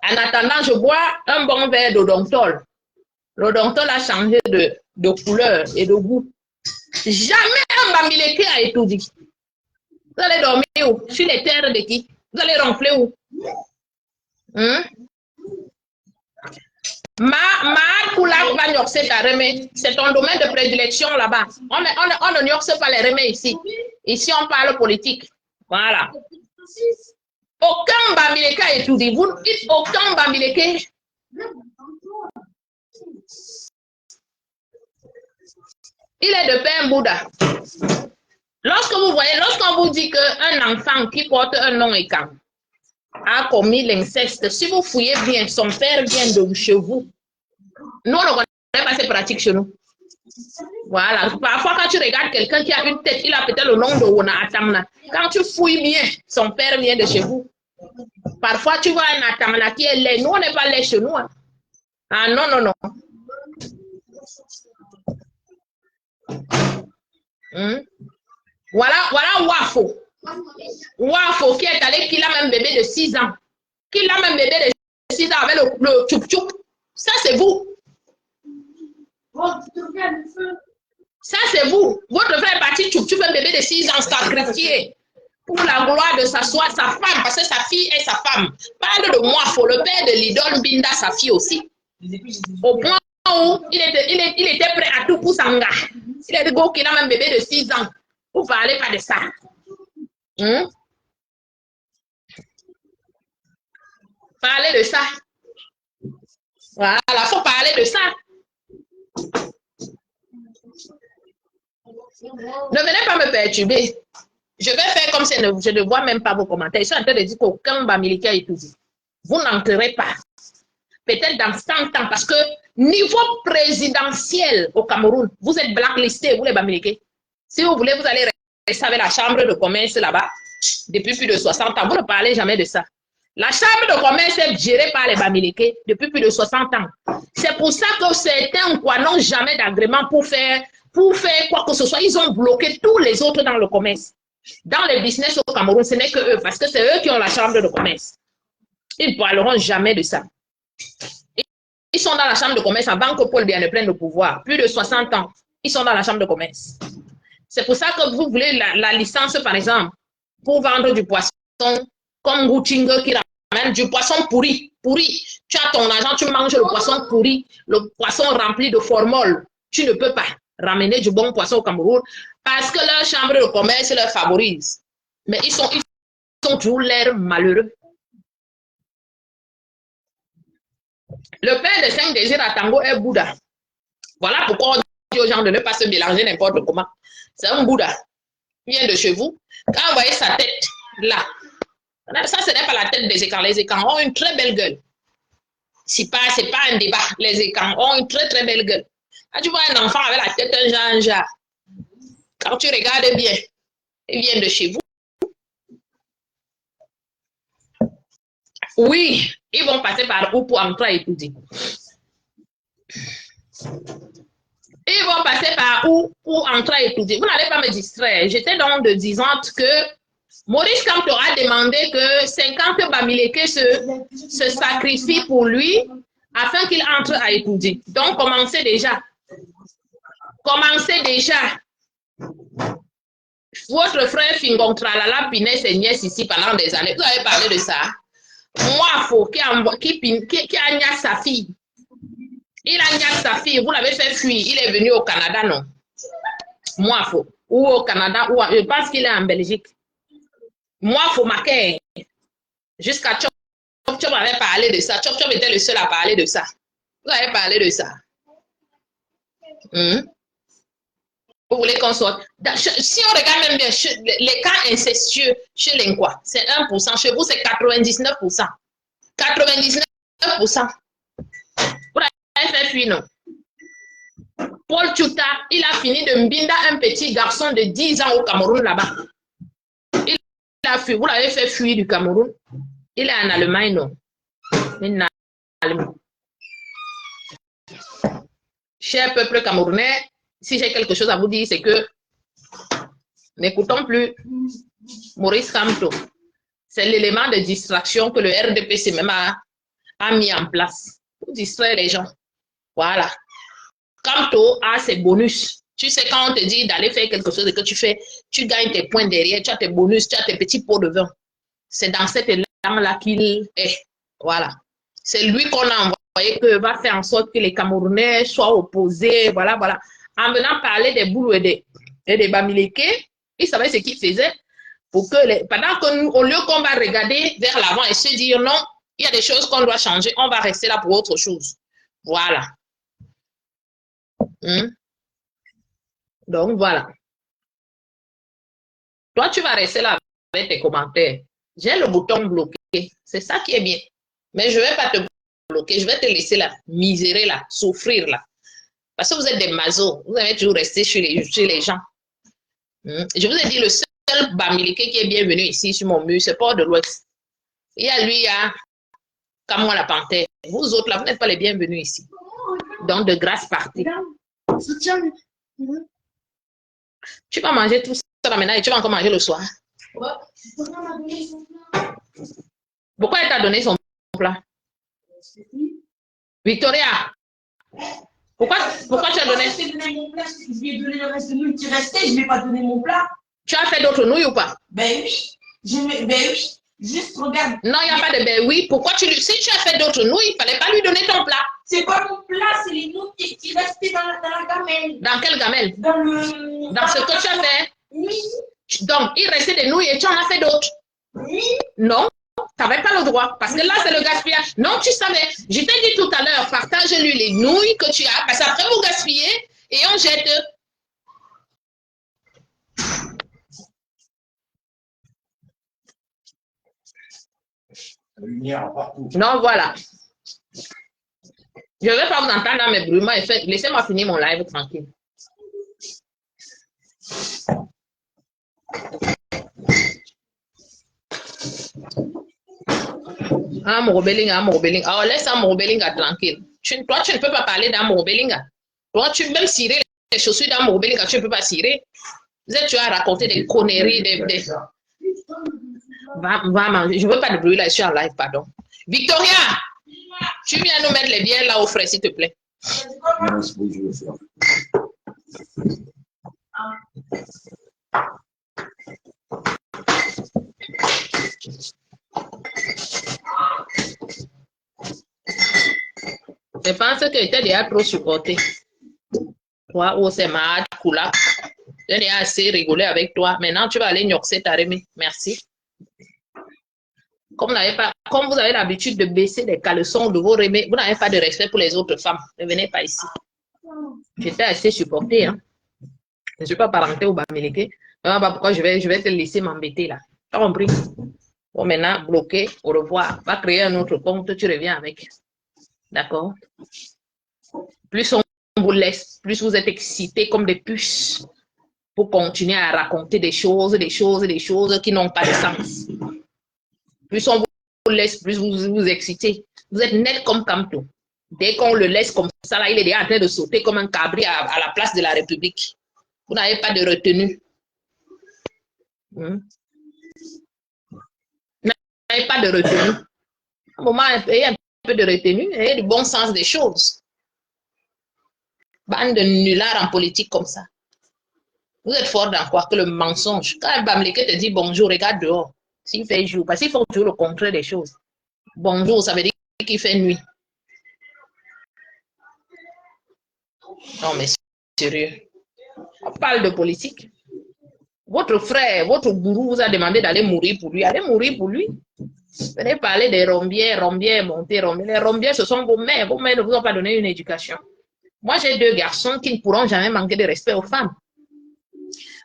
En attendant, je bois un bon verre d'odontol. L'odontol a changé de couleur et de goût. Jamais un bambileke a étudié. Vous allez dormir où? Sur les terres de qui? Vous allez ronfler où? C'est ton domaine de prédilection là-bas. On ne nioxe pas les remèdes ici. Ici, on parle politique. Voilà. Aucun bambileke a étudié. Vous dites aucun bambileke. Il est de père Bouddha. Lorsque vous voyez, lorsqu'on vous dit qu'un enfant qui porte un nom écan a commis l'inceste, si vous fouillez bien, son père vient de chez vous. Nous, on ne connaît pas ces pratiques chez nous. Voilà. Parfois, quand tu regardes quelqu'un qui a une tête, il a peut-être le nom de Wona Atamna. Quand tu fouilles bien, son père vient de chez vous. Parfois, tu vois un Atamna qui est laid. Nous, on n'est pas laid chez nous. Hein. Ah non, non, non. Voilà Wafo. Wafo qui est allé, qui a même bébé de 6 ans. Qui a même bébé de 6 ans avec le tchoup-tchoup. Ça, c'est vous. Ça, c'est vous. Votre frère est parti tchoup-tchoup, un bébé de 6 ans sacrifié pour la gloire de sa femme, parce que sa fille est sa femme. Parle de Wafo, le père de l'idole Binda, sa fille aussi. Au point où il était prêt à tout pour Sanga. Il a dit qu'il a même bébé de 6 ans. Vous parlez pas de ça. Parlez de ça. Voilà, il faut parler de ça. Ne venez pas me perturber. Je vais faire comme si je ne vois même pas vos commentaires. Je suis en train de dire qu'aucun bamileke a étudié. Vous n'entrerez pas. Peut-être dans 100 ans, parce que niveau présidentiel au Cameroun, vous êtes blacklistés, vous les bamileke. Si vous voulez, vous allez rester avec la chambre de commerce là-bas depuis plus de 60 ans. Vous ne parlez jamais de ça. La chambre de commerce est gérée par les bamileke depuis plus de 60 ans. C'est pour ça que certains n'ont jamais d'agrément pour faire quoi que ce soit. Ils ont bloqué tous les autres dans le commerce. Dans les business au Cameroun, ce n'est que eux, parce que c'est eux qui ont la chambre de commerce. Ils ne parleront jamais de ça. Ils sont dans la chambre de commerce avant que Paul Biya ne prenne le pouvoir. Plus de 60 ans, ils sont dans la chambre de commerce. C'est pour ça que vous voulez la licence, par exemple, pour vendre du poisson, comme Goutingue qui ramène du poisson pourri. Tu as ton argent, tu manges le poisson pourri, le poisson rempli de formol. Tu ne peux pas ramener du bon poisson au Cameroun parce que leur chambre de commerce leur favorise. Mais ils sont toujours l'air malheureux. Le père de 5 désirs à Tango est Bouddha. Voilà pourquoi on dit aux gens de ne pas se mélanger n'importe comment. C'est un Bouddha. Il vient de chez vous. Quand vous voyez sa tête, là, ça, ce n'est pas la tête des écans. Les écans ont une très belle gueule. C'est pas un débat. Les écans ont une très, très belle gueule. Quand tu vois un enfant avec la tête un genre, quand tu regardes bien, il vient de chez vous. Oui, ils vont passer par où pour entrer à étudier. Ils vont passer par où pour entrer à étudier. Vous n'allez pas me distraire. J'étais donc de disante que Maurice Kamto a demandé que 50 bamileke se sacrifient pour lui afin qu'il entre à étudier. Donc, commencez déjà. Commencez déjà. Votre frère Fingon Tralala pinait ses nièces ici pendant des années. Vous avez parlé de ça. Moi, Faux, qui a niaque sa fille. Il a niaque sa fille. Vous l'avez fait fuir. Il est venu au Canada, non? Moi, Faux. Ou au Canada, ou je pense qu'il est en Belgique. Moi, Faux Maquin. Jusqu'à Chop Chop avait parlé de ça. Chop Chop était le seul à parler de ça. Vous avez parlé de ça. Vous voulez qu'on sorte. Si on regarde même bien, les cas incestueux chez les Nkwa, c'est 1%. Chez vous, c'est 99%. 99%. Vous l'avez fait fuir, non? Paul Tchouta, il a fini de mbinda un petit garçon de 10 ans au Cameroun là-bas. Il a fui. Vous l'avez fait fuir du Cameroun. Il est en Allemagne, non? Il est en Allemagne. Cher peuple camerounais, si j'ai quelque chose à vous dire, c'est que n'écoutons plus Maurice Kamto. C'est l'élément de distraction que le RDPC même a mis en place pour distraire les gens. Voilà. Kamto a ses bonus. Tu sais, quand on te dit d'aller faire quelque chose et que tu gagnes tes points derrière, tu as tes bonus, tu as tes petits pots de vin. C'est dans cet élan-là qu'il est. Voilà. C'est lui qu'on a envoyé que va faire en sorte que les Camerounais soient opposés. Voilà, voilà. En venant parler des Boulou et des Bamileke, il savait ce qu'il faisait pour que pendant qu'au lieu qu'on va regarder vers l'avant et se dire non, il y a des choses qu'on doit changer, on va rester là pour autre chose. Voilà. Donc, voilà. Toi, tu vas rester là avec tes commentaires. J'ai le bouton bloqué. C'est ça qui est bien. Mais je ne vais pas te bloquer. Je vais te laisser là, misérer là, souffrir là. Parce que vous êtes des mazos. Vous avez toujours resté chez les gens. Je vous ai dit, le seul Bamileke qui est bienvenu ici sur mon mur, c'est Port de l'Ouest. Il y a lui, il y a Kamwa la Panthère. Vous autres là, vous n'êtes pas les bienvenus ici. Donc, de grâce partie. Tu vas manger tout ça là maintenant et tu vas encore manger le soir. Pourquoi elle t'a donné son plat? Victoria, pourquoi tu as donné? Je lui ai donné le reste de nouilles qui restait, je ne lui ai pas donné mon plat. Tu as fait d'autres nouilles ou pas? Ben oui. Ben oui. Juste regarde. Non, il n'y a pas de ben oui. Pourquoi si tu as fait d'autres nouilles, il ne fallait pas lui donner ton plat. C'est pas mon plat, c'est les nouilles qui restaient dans la gamelle. Dans quelle gamelle? Dans ce que tu as fait? Oui. Donc, il restait des nouilles et tu en as fait d'autres? Oui. Non, tu n'avais pas le droit. Parce que là, c'est le gaspillage. Non, tu savais. Je t'ai dit tout à l'heure, partage-lui les nouilles que tu as. Parce qu'après, vous gaspillez et on jette. Non, voilà. Je ne vais pas vous entendre dans mes bruits. Laissez-moi finir mon live tranquille. Alors, laisse Amorobelinga tranquille. Toi, tu ne peux pas parler d'Amorobelinga. Toi, même cirer les chaussures d'Amorobelinga, tu ne peux pas cirer. Tu as raconté des conneries. Va manger. Je ne veux pas de bruit là, je suis en live, pardon. Victoria, tu viens nous mettre les bières là au frais, s'il te plaît. Je pense que tu étais déjà trop supporté. Toi, oh, c'est ma coula. J'ai déjà assez rigolé avec toi. Maintenant, tu vas aller gnoxer ta remise. Merci. Comme vous avez l'habitude de baisser les caleçons de vos remets, vous n'avez pas de respect pour les autres femmes. Ne venez pas ici. J'étais assez supporté. Hein. Je ne suis pas parenté au Bamileke. Pourquoi je vais te laisser m'embêter là. Tu as compris? Bon, maintenant, bloqué. Au revoir. Va créer un autre compte. Tu reviens avec. D'accord? Plus on vous laisse, plus vous êtes excités comme des puces pour continuer à raconter des choses qui n'ont pas de sens. Plus on vous laisse, plus vous vous excitez. Vous êtes net comme Kamto. Dès qu'on le laisse comme ça, là, il est déjà en train de sauter comme un cabri à la place de la République. Vous n'avez pas de retenue. Vous n'avez pas de retenue. À un moment, ayez un peu de retenue et du bon sens des choses. Bande de nullards en politique comme ça. Vous êtes fort dans quoi? Que le mensonge. Quand un Bamileke te dit bonjour, regarde dehors. S'il fait jour, parce qu'il faut toujours le contraire des choses. Bonjour, ça veut dire qu'il fait nuit. Non, mais sérieux. On parle de politique. Votre frère, votre gourou vous a demandé d'aller mourir pour lui. Allez mourir pour lui. Venez parler des rombières, montées, rombières. Les rombières, ce sont vos mères. Vos mères ne vous ont pas donné une éducation. Moi, j'ai 2 garçons qui ne pourront jamais manquer de respect aux femmes.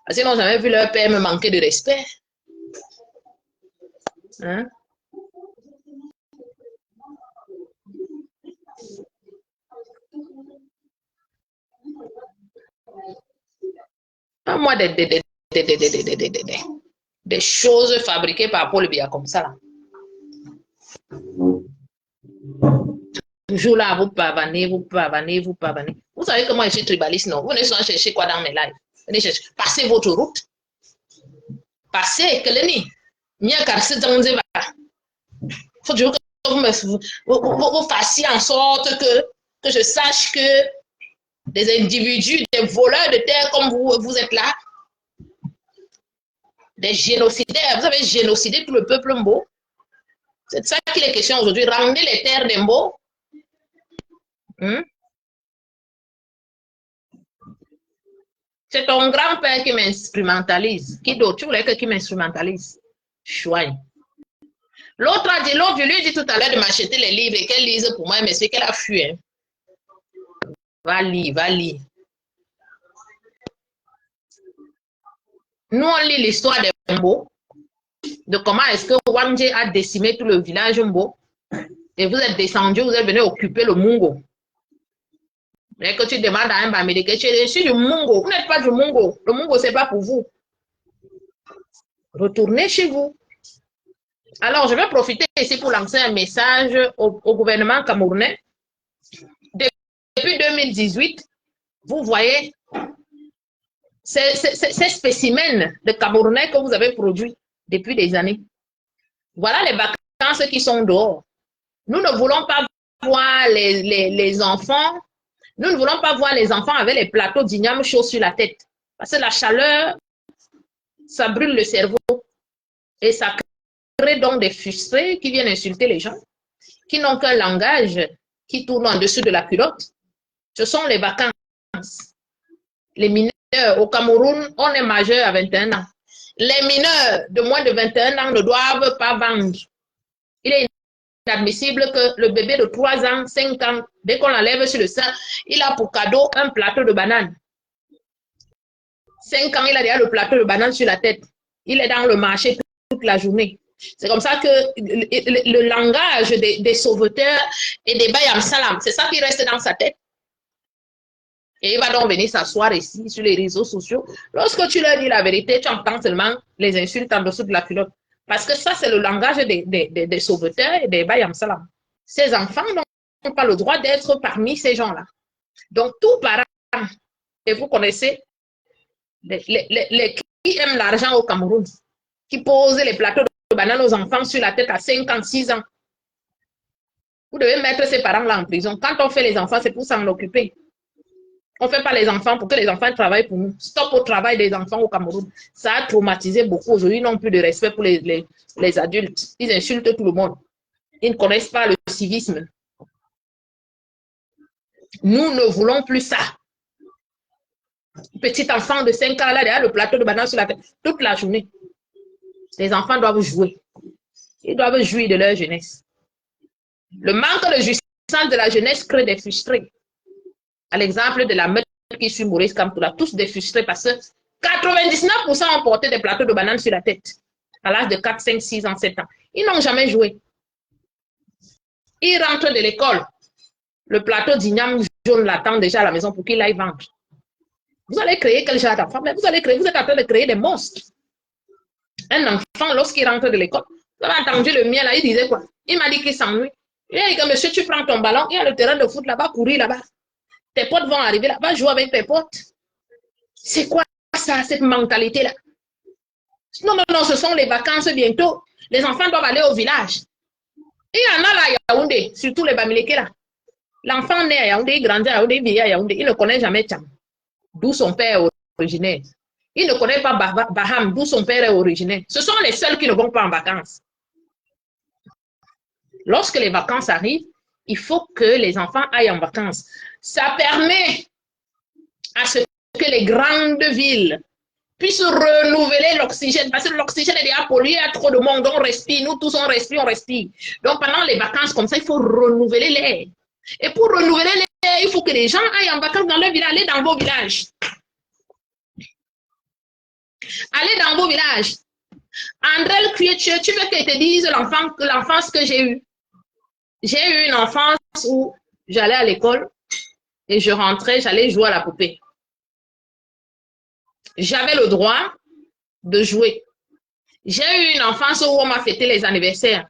Parce qu'ils n'ont jamais vu leur père me manquer de respect. Hein? Moi, des choses fabriquées par Paul Biya comme ça. Là. Toujours là, vous pavanez, vous pavanez, vous pavanez. Vous savez que moi, je suis tribaliste, non? Vous venez souvent chercher quoi dans mes lives? Venez chercher. Passez votre route. Passez, que l'ennemi. Mieux car c'est dans les faut toujours que vous fassiez en sorte que je sache que des individus, des voleurs de terre comme vous êtes là, des génocidaires, vous avez génocidé tout le peuple Mbo. C'est de ça qu'il est question aujourd'hui. Rendez les terres des Mbo. C'est ton grand-père qui m'instrumentalise. Qui d'autre? Tu voulais que qui m'instrumentalise? Chouaille. L'autre a dit, l'autre, je lui ai dit tout à l'heure de m'acheter les livres et qu'elle lise pour moi, mais c'est qu'elle a fui. Hein. Va lire, va lire. Nous, on lit l'histoire des Mbo, de comment est-ce que Wangé a décimé tout le village Mbo, et vous êtes descendu, vous êtes venu occuper le Mungo. Mais que tu demandes à un Bamileke, je suis du Mungo, vous n'êtes pas du Mungo, le Mungo, c'est pas pour vous. Retournez chez vous. Alors, je vais profiter ici pour lancer un message au gouvernement camerounais. Depuis 2018, vous voyez ces spécimens de Camerounais que vous avez produits depuis des années. Voilà les vacances qui sont dehors. Nous ne voulons pas voir les enfants. Nous ne voulons pas voir les enfants avec les plateaux d'igname chaud sur la tête. Parce que la chaleur, ça brûle le cerveau. Et ça crée donc des frustrés qui viennent insulter les gens, qui n'ont qu'un langage qui tourne en dessous de la culotte. Ce sont les vacances. Les mineurs, au Cameroun, on est majeur à 21 ans. Les mineurs de moins de 21 ans ne doivent pas vendre. Il est inadmissible que le bébé de 3 ans, 5 ans, dès qu'on l'enlève sur le sein, il a pour cadeau un plateau de bananes. 5 ans, il a déjà le plateau de bananes sur la tête. Il est dans le marché toute la journée. C'est comme ça que le langage des sauveteurs et des Bayam Salam, c'est ça qui reste dans sa tête. Et il va donc venir s'asseoir ici sur les réseaux sociaux. Lorsque tu leur dis la vérité, tu entends seulement les insultes en dessous de la culotte. Parce que ça, c'est le langage des sauveteurs et des Bayam Salam. Ces enfants n'ont pas le droit d'être parmi ces gens-là. Donc, tout parent, et vous connaissez les qui aiment l'argent au Cameroun, qui posent les plateaux de bananes aux enfants sur la tête à 5 ans, 6 ans. Vous devez mettre ces parents-là en prison. Quand on fait les enfants, c'est pour s'en occuper. On ne fait pas les enfants pour que les enfants travaillent pour nous. Stop au travail des enfants au Cameroun. Ça a traumatisé beaucoup. Aujourd'hui, ils n'ont plus de respect pour les adultes. Ils insultent tout le monde. Ils ne connaissent pas le civisme. Nous ne voulons plus ça. Petit enfant de 5 ans, là, derrière le plateau de banane sur la tête, toute la journée. Les enfants doivent jouer. Ils doivent jouir de leur jeunesse. Le manque de jouissance de la jeunesse crée des frustrés. À l'exemple de la meute qui suit Maurice Kamtoula, tous des frustrés parce que 99% ont porté des plateaux de bananes sur la tête à l'âge de 4, 5, 6 ans, 7 ans. Ils n'ont jamais joué. Ils rentrent de l'école. Le plateau d'igname jaune l'attend déjà à la maison pour qu'il aille vendre. Vous allez créer quel genre d'enfant? Mais vous êtes en train de créer des monstres. Un enfant, lorsqu'il rentre de l'école, vous avez entendu le mien là, il disait quoi? Il m'a dit qu'il s'ennuie. Il a dit que monsieur, tu prends ton ballon, il y a le terrain de foot là-bas, courir là-bas. Tes potes vont arriver là, va jouer avec tes potes. C'est quoi ça, cette mentalité-là? Non, non, non, ce sont les vacances bientôt. Les enfants doivent aller au village. Il y en a là à Yaoundé, surtout les Bamileke là. L'enfant naît à Yaoundé, il grandit à Yaoundé, il vit à Yaoundé. Il ne connaît jamais Tcham, d'où son père est originaire. Il ne connaît pas Baham, d'où son père est originaire. Ce sont les seuls qui ne vont pas en vacances. Lorsque les vacances arrivent, il faut que les enfants aillent en vacances. Ça permet à ce que les grandes villes puissent renouveler l'oxygène, parce que l'oxygène est déjà pollué, il y a trop de monde, on respire, nous tous on respire, on respire. Donc pendant les vacances comme ça, il faut renouveler l'air. Et pour renouveler l'air, il faut que les gens aillent en vacances dans leur village, aller dans vos villages. Allez dans vos villages. André, tu veux que je te dise l'enfance que j'ai eue. J'ai eu une enfance où j'allais à l'école et je rentrais, j'allais jouer à la poupée. J'avais le droit de jouer. J'ai eu une enfance où on m'a fêté les anniversaires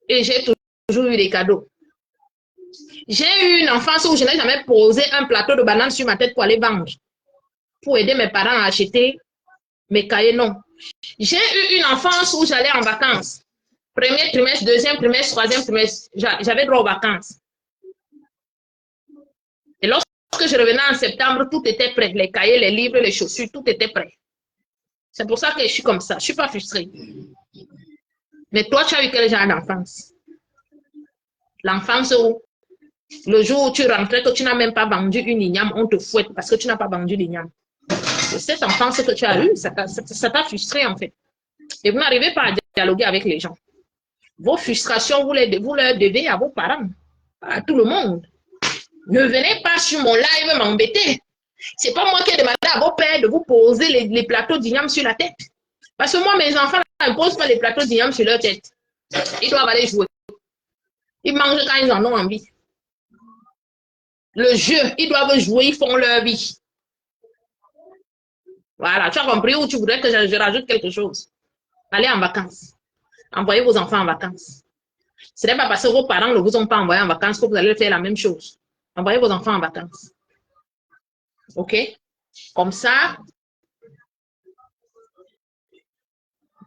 et j'ai toujours eu des cadeaux. J'ai eu une enfance où je n'ai jamais posé un plateau de bananes sur ma tête pour aller vendre, pour aider mes parents à acheter mes cahiers, non. J'ai eu une enfance où j'allais en vacances. Premier trimestre, deuxième trimestre, troisième trimestre, j'avais droit aux vacances. Et lorsque je revenais en septembre, tout était prêt. Les cahiers, les livres, les chaussures, tout était prêt. C'est pour ça que je suis comme ça. Je ne suis pas frustrée. Mais toi, tu as eu quel genre d'enfance? L'enfance où, le jour où tu rentrais, que tu n'as même pas vendu une igname, on te fouette parce que tu n'as pas vendu l'igname. C'est cette enfance que tu as eue, ça t'a frustré en fait. Et vous n'arrivez pas à dialoguer avec les gens. Vos frustrations, vous leur devez à vos parents, à tout le monde. Ne venez pas sur mon live m'embêter. C'est pas moi qui ai demandé à vos pères de vous poser les plateaux d'igname sur la tête. Parce que moi, mes enfants ne posent pas les plateaux d'igname sur leur tête. Ils doivent aller jouer. Ils mangent quand ils en ont envie. Le jeu, ils doivent jouer, ils font leur vie. Voilà, tu as compris où tu voudrais que je rajoute quelque chose. Allez en vacances. Envoyez vos enfants en vacances. Ce n'est pas parce que vos parents ne vous ont pas envoyé en vacances que vous allez faire la même chose. Envoyez vos enfants en vacances. OK? Comme ça.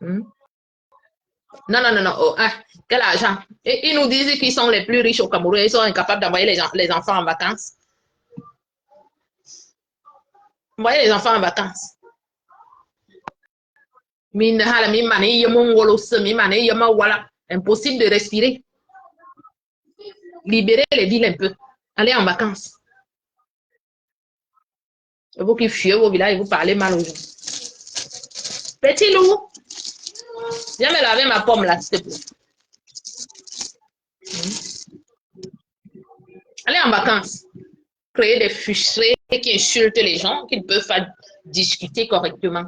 Non. Oh, ah, quel argent? Et ils nous disent qu'ils sont les plus riches au Cameroun. Ils sont incapables d'envoyer les enfants en vacances. Envoyez les enfants en vacances. Impossible de respirer. Libérez les villes un peu. Allez en vacances. Vous qui fuyez vos villages et vous parlez mal aux gens. Petit loup, viens me laver ma pomme là, s'il te plaît. Allez en vacances. Créer des frustrés qui insultent les gens, qui ne peuvent pas discuter correctement.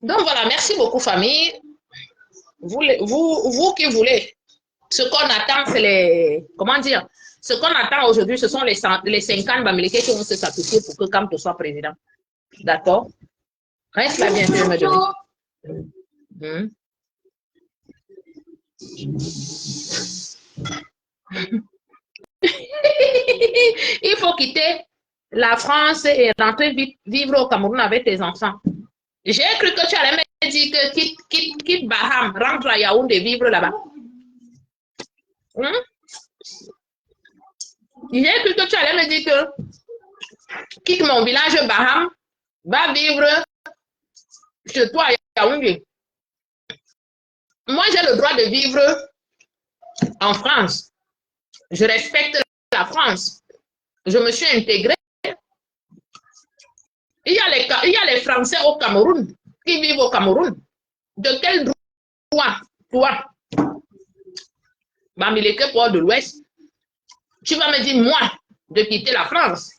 Donc voilà, merci beaucoup famille. Vous qui voulez, ce qu'on attend, c'est les... Comment dire? Ce qu'on attend aujourd'hui, ce sont les 50 Bamileke qui vont se sacrifier pour que Kamto soit président. D'accord? Reste là bien, je vais me donner. Il faut quitter la France et rentrer vivre au Cameroun avec tes enfants. J'ai cru que tu allais me dire que quitte Baham, rentre à Yaoundé vivre là-bas. J'ai cru que tu allais me dire que quitte mon village Baham, va vivre chez toi à Yaoundé. Moi, j'ai le droit de vivre en France. Je respecte la France. Je me suis intégrée. Il y a les Français au Cameroun qui vivent au Cameroun. De quel droit, toi, Bamileke Port de l'Ouest, tu vas me dire, moi, de quitter la France?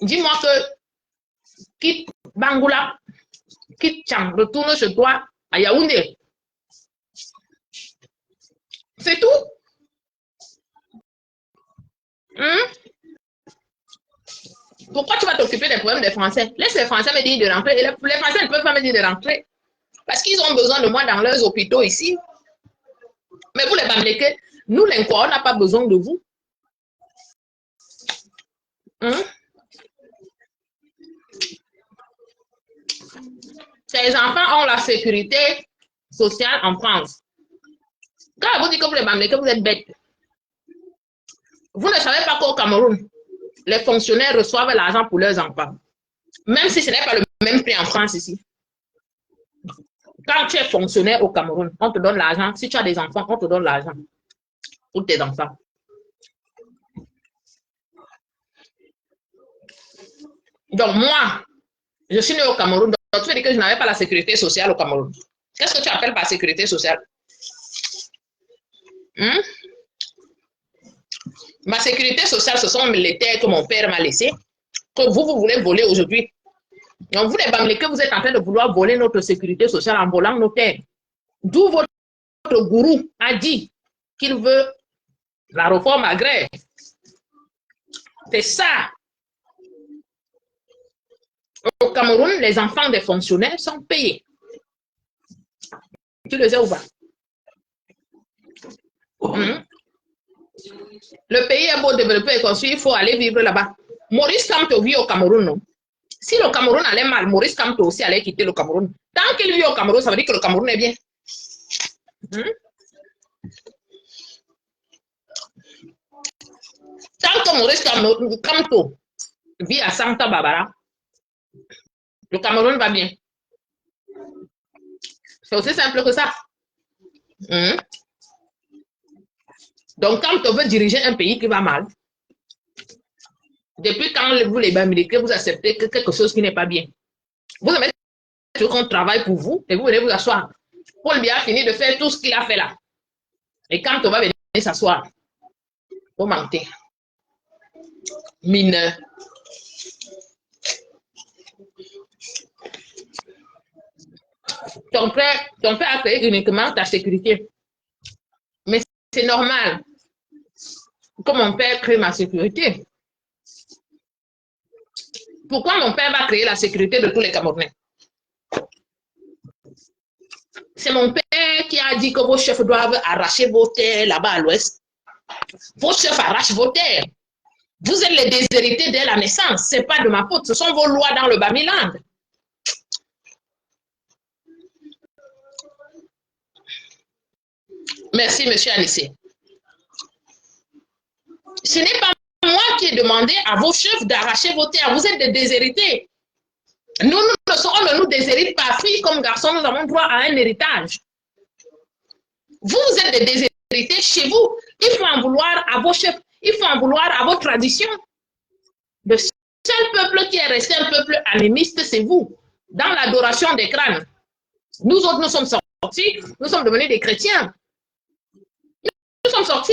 Dis-moi que quitte Bangoula, quitte Tchang, retourne chez toi à Yaoundé. C'est tout. Pourquoi tu vas t'occuper des problèmes des Français? Laisse les Français me dire de rentrer. Et les Français ne peuvent pas me dire de rentrer. Parce qu'ils ont besoin de moi dans leurs hôpitaux ici. Mais vous les Bamileke, nous les Nkwa, on n'a pas besoin de vous. Ces enfants ont la sécurité sociale en France. Quand vous dites que vous les Bamileke, vous êtes bêtes. Vous ne savez pas qu'au Cameroun, les fonctionnaires reçoivent l'argent pour leurs enfants. Même si ce n'est pas le même prix en France ici. Quand tu es fonctionnaire au Cameroun, on te donne l'argent. Si tu as des enfants, on te donne l'argent pour tes enfants. Donc moi, je suis né au Cameroun. Donc tu veux dire que je n'avais pas la sécurité sociale au Cameroun. Qu'est-ce que tu appelles par sécurité sociale? Ma sécurité sociale, ce sont les terres que mon père m'a laissées, que vous voulez voler aujourd'hui. Donc, vous les Bamileke, vous êtes en train de vouloir voler notre sécurité sociale en volant nos terres. D'où votre gourou a dit qu'il veut la réforme agraire. C'est ça. Au Cameroun, les enfants des fonctionnaires sont payés. Tu le sais ou pas? Le pays est beau développer et construire, il faut aller vivre là-bas. Maurice Kamto vit au Cameroun, non? Si le Cameroun allait mal, Maurice Kamto aussi allait quitter le Cameroun. Tant qu'il vit au Cameroun, ça veut dire que le Cameroun est bien. Tant que Maurice Kamto vit à Santa Barbara, le Cameroun va bien. C'est aussi simple que ça. Donc, quand on veut diriger un pays qui va mal, depuis quand vous, les Bamileke, vous acceptez que quelque chose qui n'est pas bien, vous avez qu'on travaille pour vous et vous venez vous asseoir. Paul Biya a fini de faire tout ce qu'il a fait là. Et quand on va venir s'asseoir, vous mentez. Mineur. Ton père a créé uniquement ta sécurité. Mais c'est normal que mon père crée ma sécurité. Pourquoi mon père va créer la sécurité de tous les Camerounais? C'est mon père qui a dit que vos chefs doivent arracher vos terres là-bas à l'ouest. Vos chefs arrachent vos terres. Vous êtes les déshérités dès la naissance. Ce n'est pas de ma faute. Ce sont vos lois dans le Bamiland. Merci, monsieur Anissé. Ce n'est pas moi qui ai demandé à vos chefs d'arracher vos terres. Vous êtes des déshérités. Nous ne nous déshérite pas. Filles comme garçons, nous avons droit à un héritage. Vous êtes des déshérités chez vous. Il faut en vouloir à vos chefs. Il faut en vouloir à vos traditions. Le seul peuple qui est resté un peuple animiste, c'est vous. Dans l'adoration des crânes. Nous autres, nous sommes sortis. Nous sommes devenus des chrétiens. Nous sommes sortis.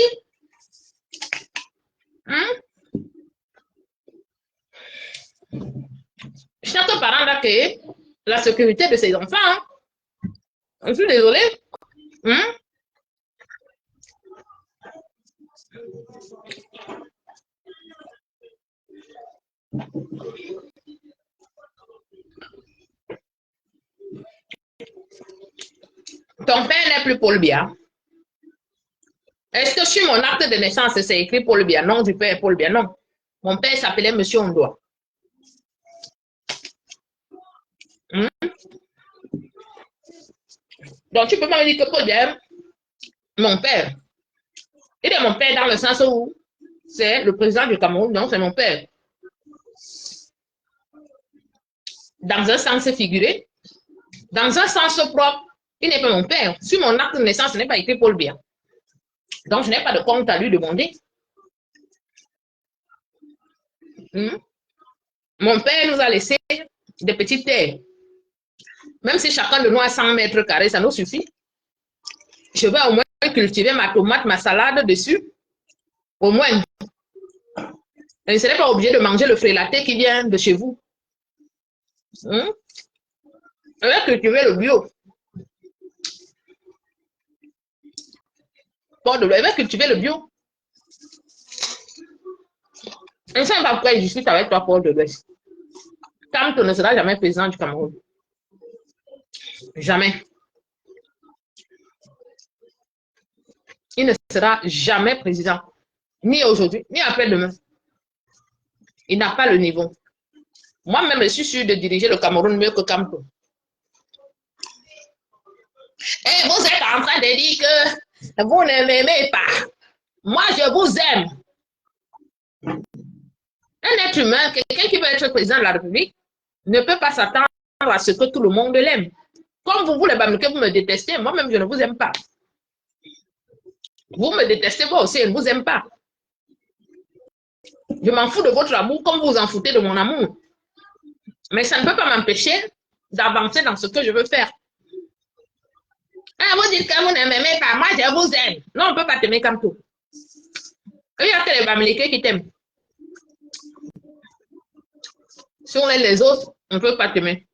Chaque parent a créé la sécurité de ses enfants. Je suis désolée. Ton père n'est plus Paul Biya. Est-ce que sur mon acte de naissance, c'est écrit Paul Biya? Non, du père Paul Biya, non. Mon père s'appelait Monsieur Ondoa. Donc, tu peux pas me dire que Paul Biya, mon père, il est mon père dans le sens où c'est le président du Cameroun, donc c'est mon père. Dans un sens figuré, dans un sens propre, il n'est pas mon père. Sur mon acte de naissance, ce n'est pas écrit Paul Biya. Donc, je n'ai pas de compte à lui demander. Mon père nous a laissé des petites terres. Même si chacun de nous a 100 mètres carrés, ça nous suffit. Je vais au moins cultiver ma tomate, ma salade dessus. Au moins. Je ne serai pas obligé de manger le frélaté qui vient de chez vous. Je vais cultiver le bio. Je vais cultiver le bio. Je ne sais pas pourquoi je discute avec toi, Paul de l'Ouest. Kamto ne sera jamais président du Cameroun. Jamais. Il ne sera jamais président. Ni aujourd'hui, ni après-demain. Il n'a pas le niveau. Moi-même, je suis sûr de diriger le Cameroun mieux que Kamto. Et vous êtes en train de dire que vous ne m'aimez pas. Moi, je vous aime. Un être humain, quelqu'un qui veut être président de la République, ne peut pas s'attendre à ce que tout le monde l'aime. Comme vous, les Bamileke, vous me détestez, moi-même, je ne vous aime pas. Vous me détestez, moi aussi, je ne vous aime pas. Je m'en fous de votre amour comme vous vous en foutez de mon amour. Mais ça ne peut pas m'empêcher d'avancer dans ce que je veux faire. Ah, vous dites que vous ne m'aimez pas, moi je vous aime. Non, on ne peut pas t'aimer comme tout. Il y a que les Bamileke qui t'aiment. Si on aime les autres, on ne peut pas t'aimer.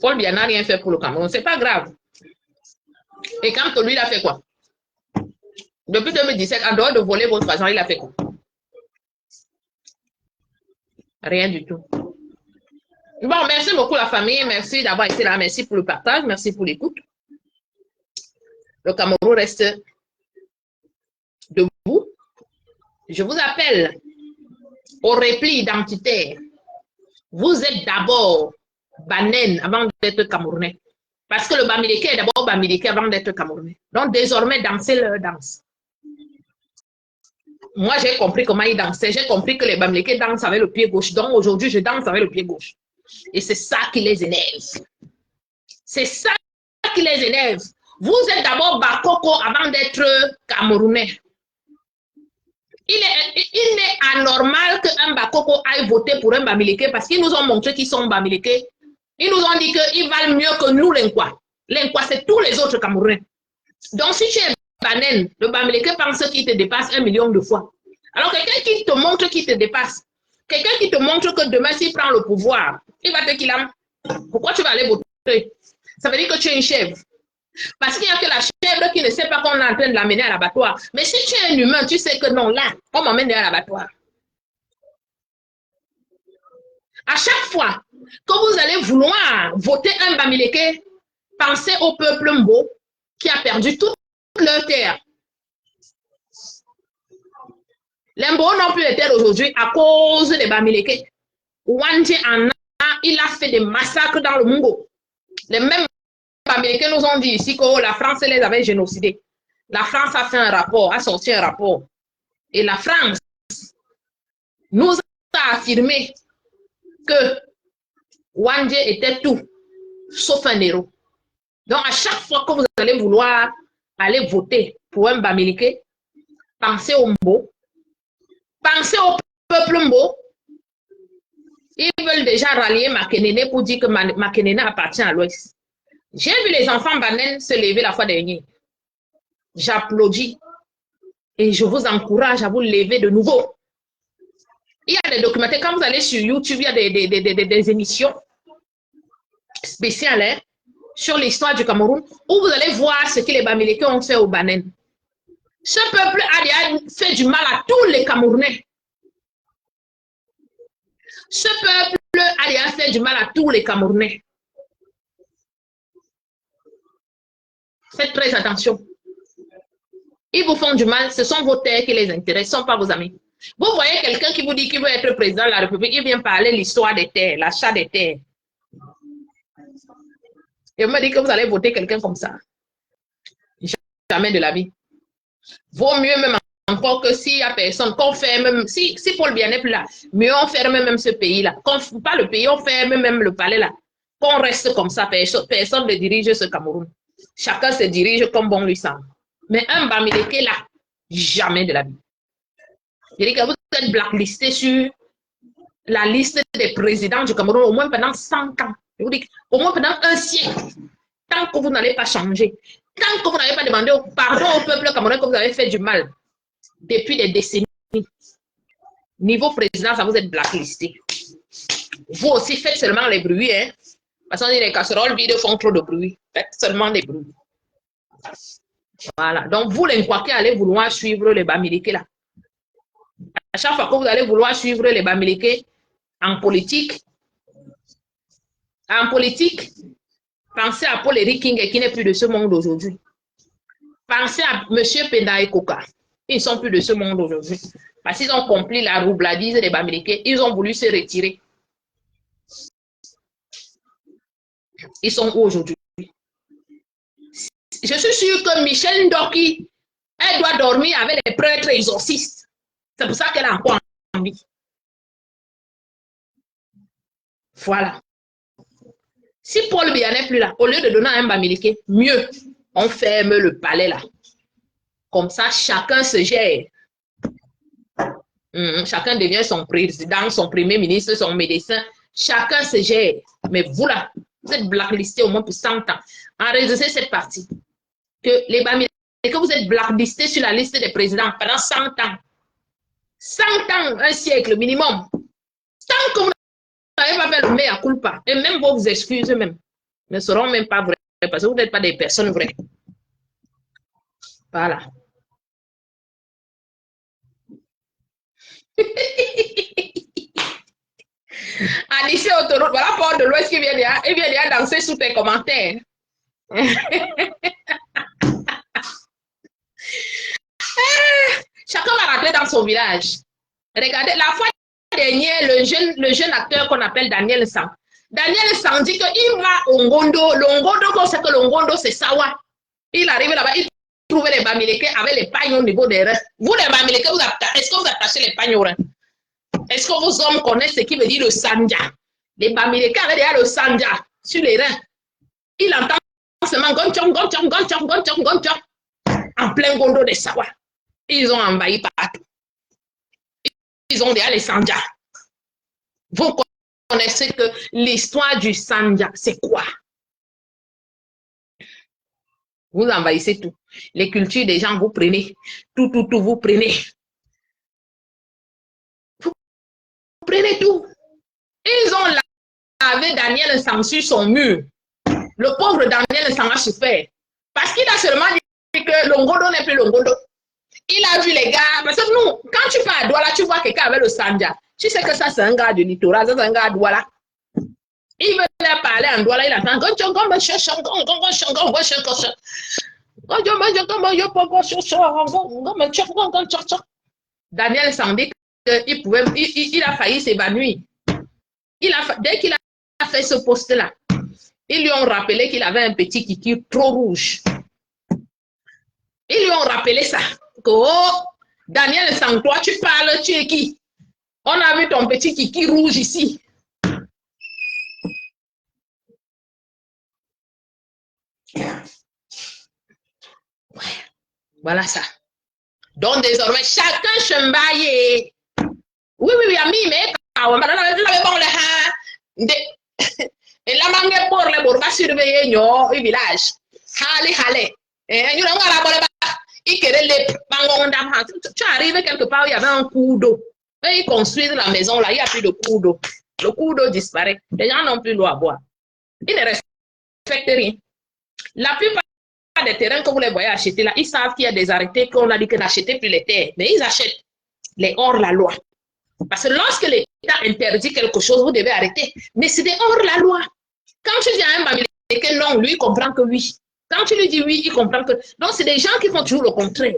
Paul Biya n'a rien fait pour le Cameroun. C'est pas grave. Et quand lui, il a fait quoi? Depuis 2017, en dehors de voler votre argent, il a fait quoi? Rien du tout. Bon, merci beaucoup la famille. Merci d'avoir été là. Merci pour le partage. Merci pour l'écoute. Le Cameroun reste debout. Je vous appelle au repli identitaire. Vous êtes d'abord Banen avant d'être Camerounais. Parce que le Bamileke est d'abord Bamileke avant d'être Camerounais. Donc, désormais, dansez leur danse. Moi, j'ai compris comment ils dansaient. J'ai compris que les Bamileke dansent avec le pied gauche. Donc, aujourd'hui, je danse avec le pied gauche. Et c'est ça qui les énerve. C'est ça qui les énerve. Vous êtes d'abord Bakoko avant d'être Camerounais. Il est anormal qu'un Bakoko aille voter pour un Bamileke parce qu'ils nous ont montré qu'ils sont Bamileke. Ils nous ont dit qu'ils valent mieux que nous, l'Inkwa. L'Inkwa, c'est tous les autres Camerounais. Donc, si tu es Banen, le Bamileke pense qu'il te dépasse 1 million de fois. Alors, quelqu'un qui te montre qu'il te dépasse, quelqu'un qui te montre que demain, s'il prend le pouvoir, il va te dire, pourquoi tu vas aller voter? Ça veut dire que tu es une chèvre. Parce qu'il n'y a que la chèvre qui ne sait pas qu'on est en train de l'amener à l'abattoir. Mais si tu es un humain, tu sais que non, là, on m'emmène à l'abattoir. À chaque fois que vous allez vouloir voter un Bamileke, pensez au peuple Mbo qui a perdu toute leur terre. Les Mbo n'ont plus de terre aujourd'hui à cause des Bamileke. Wandje en a, il a fait des massacres dans le Mungo. Les mêmes Bamileke nous ont dit ici que la France les avait génocidés. La France a fait un rapport, a sorti un rapport. Et la France nous a affirmé que Wandje était tout, sauf un héros. Donc, à chaque fois que vous allez vouloir aller voter pour un Bamileke, pensez au Mbo, pensez au peuple Mbo. Ils veulent déjà rallier Makenene pour dire que Makenene appartient à l'Ouest. J'ai vu les enfants Banen se lever la fois dernière. J'applaudis et je vous encourage à vous lever de nouveau. Il y a des documentaires, quand vous allez sur YouTube, il y a des émissions spéciales hein, sur l'histoire du Cameroun où vous allez voir ce que les Bamileke ont fait au Banen. Ce peuple a fait du mal à tous les Camerounais. Ce peuple a fait du mal à tous les Camerounais. Faites très attention. Ils vous font du mal, ce sont vos terres qui les intéressent, ce ne sont pas vos amis. Vous voyez quelqu'un qui vous dit qu'il veut être président de la République, il vient parler de l'histoire des terres, l'achat des terres. Et vous me dites que vous allez voter quelqu'un comme ça. Jamais de la vie. Vaut mieux même encore que s'il n'y a personne, qu'on ferme, si Paul Biya n'est plus là, mieux on ferme même ce pays-là. Pas le pays, on ferme même le palais là. Qu'on reste comme ça, personne ne dirige ce Cameroun. Chacun se dirige comme bon lui semble. Mais un Bamileke là, jamais de la vie. Je dis que vous êtes blacklisté sur la liste des présidents du Cameroun au moins pendant 100 ans. Je vous dis au moins pendant un siècle. Tant que vous n'allez pas changer, tant que vous n'avez pas demandé pardon au peuple camerounais que vous avez fait du mal depuis des décennies, niveau président, ça vous êtes blacklisté. Vous aussi faites seulement les bruits, hein. Parce qu'on dit les casseroles vides font trop de bruit. Faites seulement des bruits. Voilà. Donc, vous, les Nkwake, allez vouloir suivre les Bamileke là. À chaque fois que vous allez vouloir suivre les Bamileke en politique, pensez à Paul King qui n'est plus de ce monde aujourd'hui. Pensez à M. Penda et Koka. Ils ne sont plus de ce monde aujourd'hui. Parce qu'ils ont compris la roubladise des Bamileke. Ils ont voulu se retirer. Ils sont où aujourd'hui? Je suis sûre que Michel Ndoki, elle doit dormir avec les prêtres exorcistes. C'est pour ça qu'elle a encore envie. Voilà. Si Paul Biya n'est plus là, au lieu de donner à un Bamileke, mieux, on ferme le palais là. Comme ça, chacun se gère. Chacun devient son président, son premier ministre, son médecin. Chacun se gère. Mais vous là, Vous êtes blacklisté au moins pour 100 ans. Enregistrez cette partie. Que les Bamileke, que vous êtes blacklisté sur la liste des présidents pendant 100 ans. 100 ans, un siècle minimum. Tant que vous n'avez pas fait le mea culpa, et même vos excuses même ne seront même pas vraies, parce que vous n'êtes pas des personnes vraies. Voilà. Anissé Autoroute, voilà Port de l'Ouest qui vient de danser sous tes commentaires. Chacun va rentrer dans son village. Regardez, la fois dernière, le jeune acteur qu'on appelle Daniel Sang. Daniel Sang dit qu'il va au Ngondo. Le Ngondo, on sait que le Ngondo, c'est Sawa. Il arrive là-bas, il trouve les Bamileke avec les pagnes au niveau des reins. Vous, les Bamileke, est-ce que vous attachez les pagnes aux reins? Est-ce que vos hommes connaissent ce qui veut dire le Sanja? Les Bamileke avaient déjà le Sanja sur les reins. Il entend seulement gonchong, gonchong, gonchong, gonchong, gonchong, en plein Ngondo des Sawa. Ils ont envahi partout. Ils ont déjà les Sanja. Vous connaissez que l'histoire du Sanja, c'est quoi? Vous envahissez tout. Les cultures des gens, vous prenez. Tout, vous prenez. Vous prenez tout. Ils ont lavé Daniel Sang sur son mur. Le pauvre Daniel Sang a souffert. Parce qu'il a seulement dit que le Ngondo n'est plus le Ngondo. Il a vu les gars. Parce que nous, quand tu vas à Douala, tu vois quelqu'un avec le Sanja. Tu sais que ça, c'est un gars du littoral. Ça, c'est un gars à Douala. Il venait parler en Douala. Il attend. Daniel Sang dit qu'il a failli s'évanouir. Dès qu'il a fait ce poste-là, ils lui ont rappelé qu'il avait un petit kiki trop rouge. Ils lui ont rappelé ça. Que, oh, Daniel Sang, toi, tu parles, tu es qui? On a vu ton petit kiki rouge ici. Voilà ça. Donc, désormais, chacun chembaye. Oui, ami, mais et la mangue pour les bourgs va surveiller le village. Hale. Tu arrives quelque part, il y avait un cours d'eau. Et ils construisent la maison là, il n'y a plus de cours d'eau. Le cours d'eau disparaît. Les gens n'ont plus l'eau à boire. Ils ne respectent rien. La plupart des terrains que vous les voyez acheter là, ils savent qu'il y a des arrêtés qu'on a dit que n'achetaient plus les terres. Mais ils achètent les hors la loi. Parce que lorsque l'État interdit quelque chose, vous devez arrêter. Mais c'est des hors la loi. Quand tu dis à un Bamileke que non, lui, il comprend que oui. Quand tu lui dis oui, il comprend que... Donc, c'est des gens qui font toujours le contraire.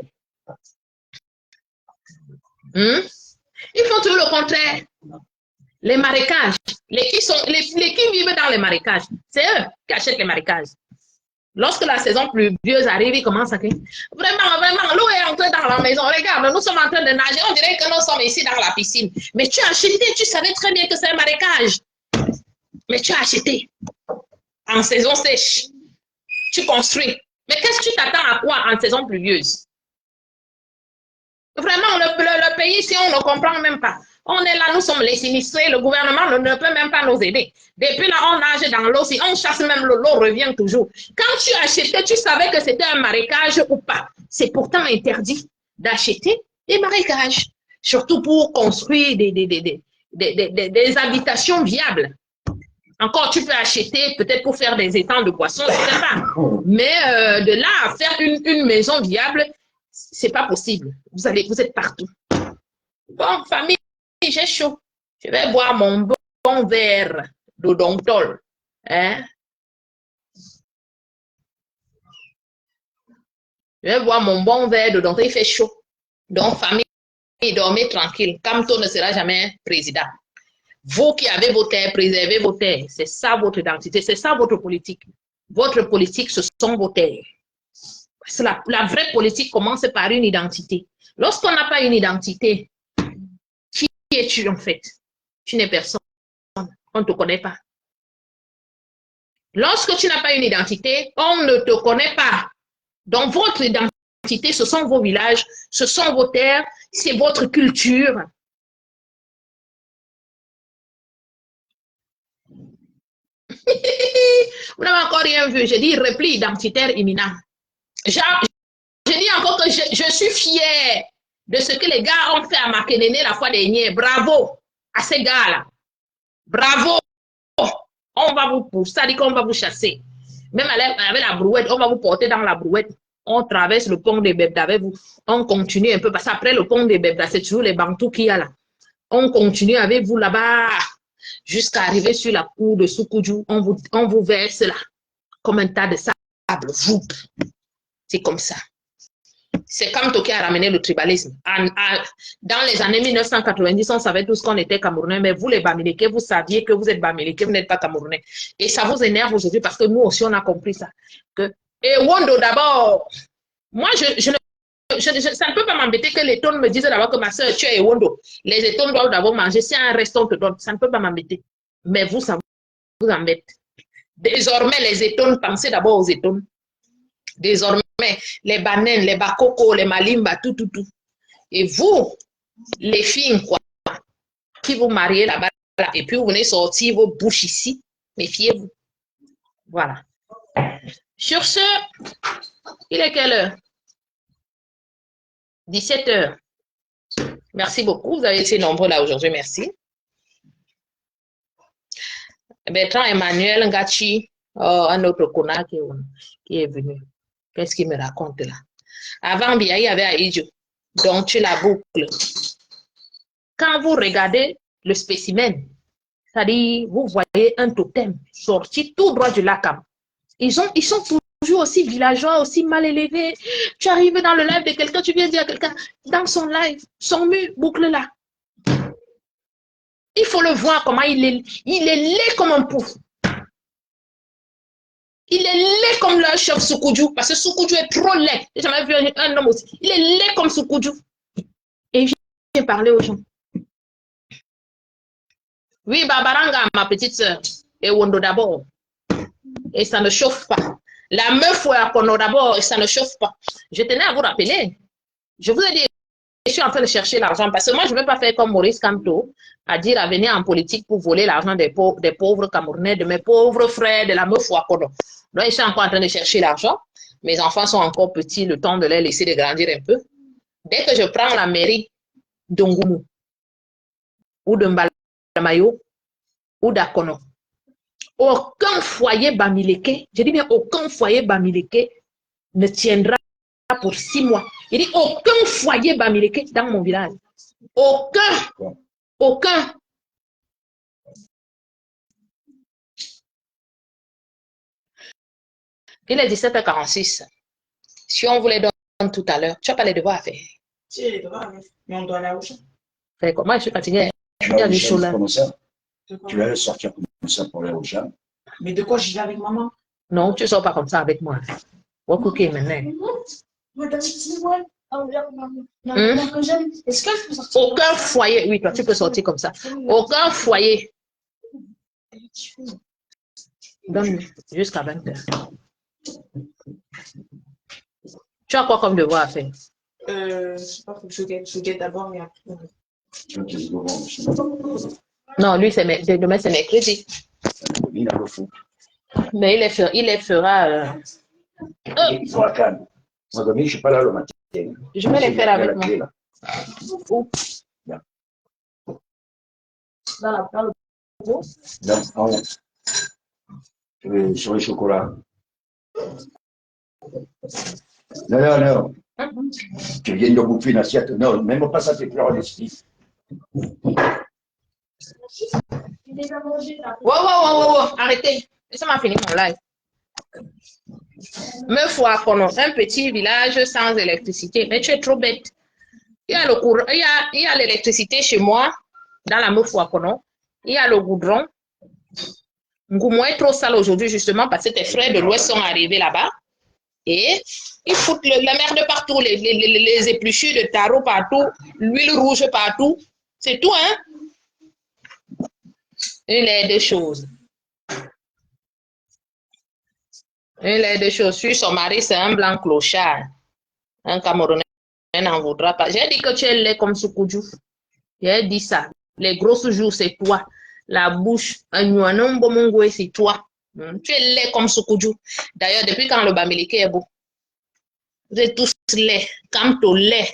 Ils font toujours le contraire. Les marécages. Les qui vivent dans les marécages. C'est eux qui achètent les marécages. Lorsque la saison pluvieuse arrive, ils commencent à dire vraiment, l'eau est entrée dans la maison. Regarde, nous sommes en train de nager. On dirait que nous sommes ici dans la piscine. Mais tu as acheté, tu savais très bien que c'est un marécage. Mais tu as acheté. En saison sèche. Tu construis. Mais qu'est-ce que tu t'attends à quoi en saison pluvieuse? Vraiment, le pays, si on ne comprend même pas. On est là, nous sommes les sinistrés, le gouvernement ne peut même pas nous aider. Depuis là, on nage dans l'eau, si on chasse même l'eau revient toujours. Quand tu achetais, tu savais que c'était un marécage ou pas. C'est pourtant interdit d'acheter des marécages. Surtout pour construire des habitations viables. Encore, tu peux acheter peut-être pour faire des étangs de poissons, je ne sais pas. Mais de là à faire une maison viable, c'est pas possible. Vous êtes partout. Bon, famille, j'ai chaud. Je vais boire mon bon verre d'odontol. Hein? Je vais boire mon bon verre d'odontol. Il fait chaud. Donc, famille, dormez tranquille. Kamto ne sera jamais président. Vous qui avez vos terres, préservez vos terres. C'est ça votre identité. C'est ça votre politique. Votre politique, ce sont vos terres. Parce que la vraie politique commence par une identité. Lorsqu'on n'a pas une identité, qui es-tu en fait? Tu n'es personne. On ne te connaît pas. Lorsque tu n'as pas une identité, on ne te connaît pas. Donc, votre identité, ce sont vos villages, ce sont vos terres, c'est votre culture. Vous n'avez encore rien vu. J'ai dit repli identitaire imminent. J'ai dit encore que je suis fière de ce que les gars ont fait à Makenene la fois dernière. Bravo à ces gars-là. Bravo. On va vous pousser, ça dit qu'on va vous chasser. Même avec la brouette, on va vous porter dans la brouette. On traverse le pont des Bebda avec vous. On continue un peu parce qu'après le pont des Bebda, c'est toujours les Bantous qu'il y a là. On continue avec vous là-bas jusqu'à arriver sur la cour de Sukuju. On vous verse là comme un tas de sable. C'est comme ça. C'est Kamto qui a ramené le tribalisme. Dans les années 1990, on savait tous qu'on était Camerounais, mais vous les Bamileke, vous saviez que vous êtes Bamileke, vous n'êtes pas Camerounais. Et ça vous énerve aujourd'hui parce que nous aussi, on a compris ça. Et Wondo d'abord, moi, ça ne peut pas m'embêter que les tonnes me disent d'abord que ma soeur, tu es Wondo. Les étones doivent d'abord manger. Si un restant te donne, ça ne peut pas m'embêter. Mais vous, ça vous embête. Désormais, les étones, pensez d'abord aux étones. Désormais, les bananes, les bakoko, les malimba, tout. Et vous, les filles, quoi, qui vous mariez là-bas, et puis vous venez sortir vos bouches ici, méfiez-vous. Voilà. Sur ce, il est quelle heure? 17 heures. Merci beaucoup. Vous avez été nombreux là aujourd'hui. Merci. Bertrand Emmanuel Ngachi, un autre connard qui est venu. Qu'est-ce qu'il me raconte là? Avant, il y avait Aïdjo. Donc, tu la boucles. Quand vous regardez le spécimen, c'est-à-dire, vous voyez un totem sorti tout droit du lac. Ils sont toujours aussi villageois, aussi mal élevés. Tu arrives dans le live de quelqu'un, tu viens dire à quelqu'un, dans son live, son mur, boucle là. Il faut le voir comment il est laid comme un pouf. Il est laid comme le chef Sukuju, parce que Sukuju est trop laid. J'ai jamais vu un homme aussi. Il est laid comme Sukuju. Et il vient parler aux gens. Oui, Babaranga, ma petite soeur, et Wondo d'abord. Et ça ne chauffe pas. La meuf ou à Kono d'abord, et ça ne chauffe pas. Je tenais à vous rappeler. Je vous ai dit, je suis en train de chercher l'argent, parce que moi, je ne veux pas faire comme Maurice Kamto, à dire à venir en politique pour voler l'argent des pauvres Camerounais, de mes pauvres frères, de la meuf ou à Kono. Donc, je suis encore en train de chercher l'argent. Mes enfants sont encore petits, le temps de les laisser de grandir un peu. Dès que je prends la mairie d'Ongoumou, ou de Mbalamayo, ou d'Akono, aucun foyer Bamileke, je dis bien aucun foyer Bamileke ne tiendra pour 6 mois. Il dit aucun foyer Bamileke dans mon village. Aucun. Il est 17h46. Si on vous les donne tout à l'heure, tu n'as pas les devoirs à faire. Si, les devoirs, mais on doit aller au champ. Moi, je suis fatiguée. Tu vas aller comme ça. Tu vas sortir comme ça pour aller au champ. Mais de quoi j'y vais avec maman? Non, tu ne sors pas comme ça avec moi. On va cooker maintenant. Est-ce que je peux sortir? Aucun foyer. Oui, toi, tu peux sortir comme ça. Aucun foyer. Donne jusqu'à 20h. Tu as quoi comme devoir à faire? Je sais pas, faut que je guette d'abord, mais après. Non, lui, demain, c'est mercredi. Mais il les fera. Il faut la calme. Moi, demain, je ne suis pas là le matin. Je vais les faire avec moi. Où? Dans le pot? Sur les chocolats. Non. Tu viens de bouffer une assiette. Non, même pas ça, c'est plus en esprit. Wow. Arrêtez. Ça m'a fini mon live. Me fois qu'on a un petit village sans électricité. Mais tu es trop bête. Il y a le courant, il y a l'électricité chez moi, dans la Meufou Kono. Il y a le goudron. Ngoumou est trop sale aujourd'hui, justement, parce que tes frères de l'Ouest sont arrivés là-bas. Et ils foutent la merde partout, les épluchures de tarot partout, l'huile rouge partout. C'est tout, hein? Il y a deux choses. Sur son mari, c'est un blanc clochard. Un Camerounais n'en voudra pas. J'ai dit que tu es laid comme Sukuju. J'ai dit ça. Les grosses joues, c'est toi. La bouche, un nuanon bomongwe, c'est toi. Tu es laid comme Sukuju. D'ailleurs, depuis quand le Bamileke est beau? Vous êtes tous laids. Kamto laid.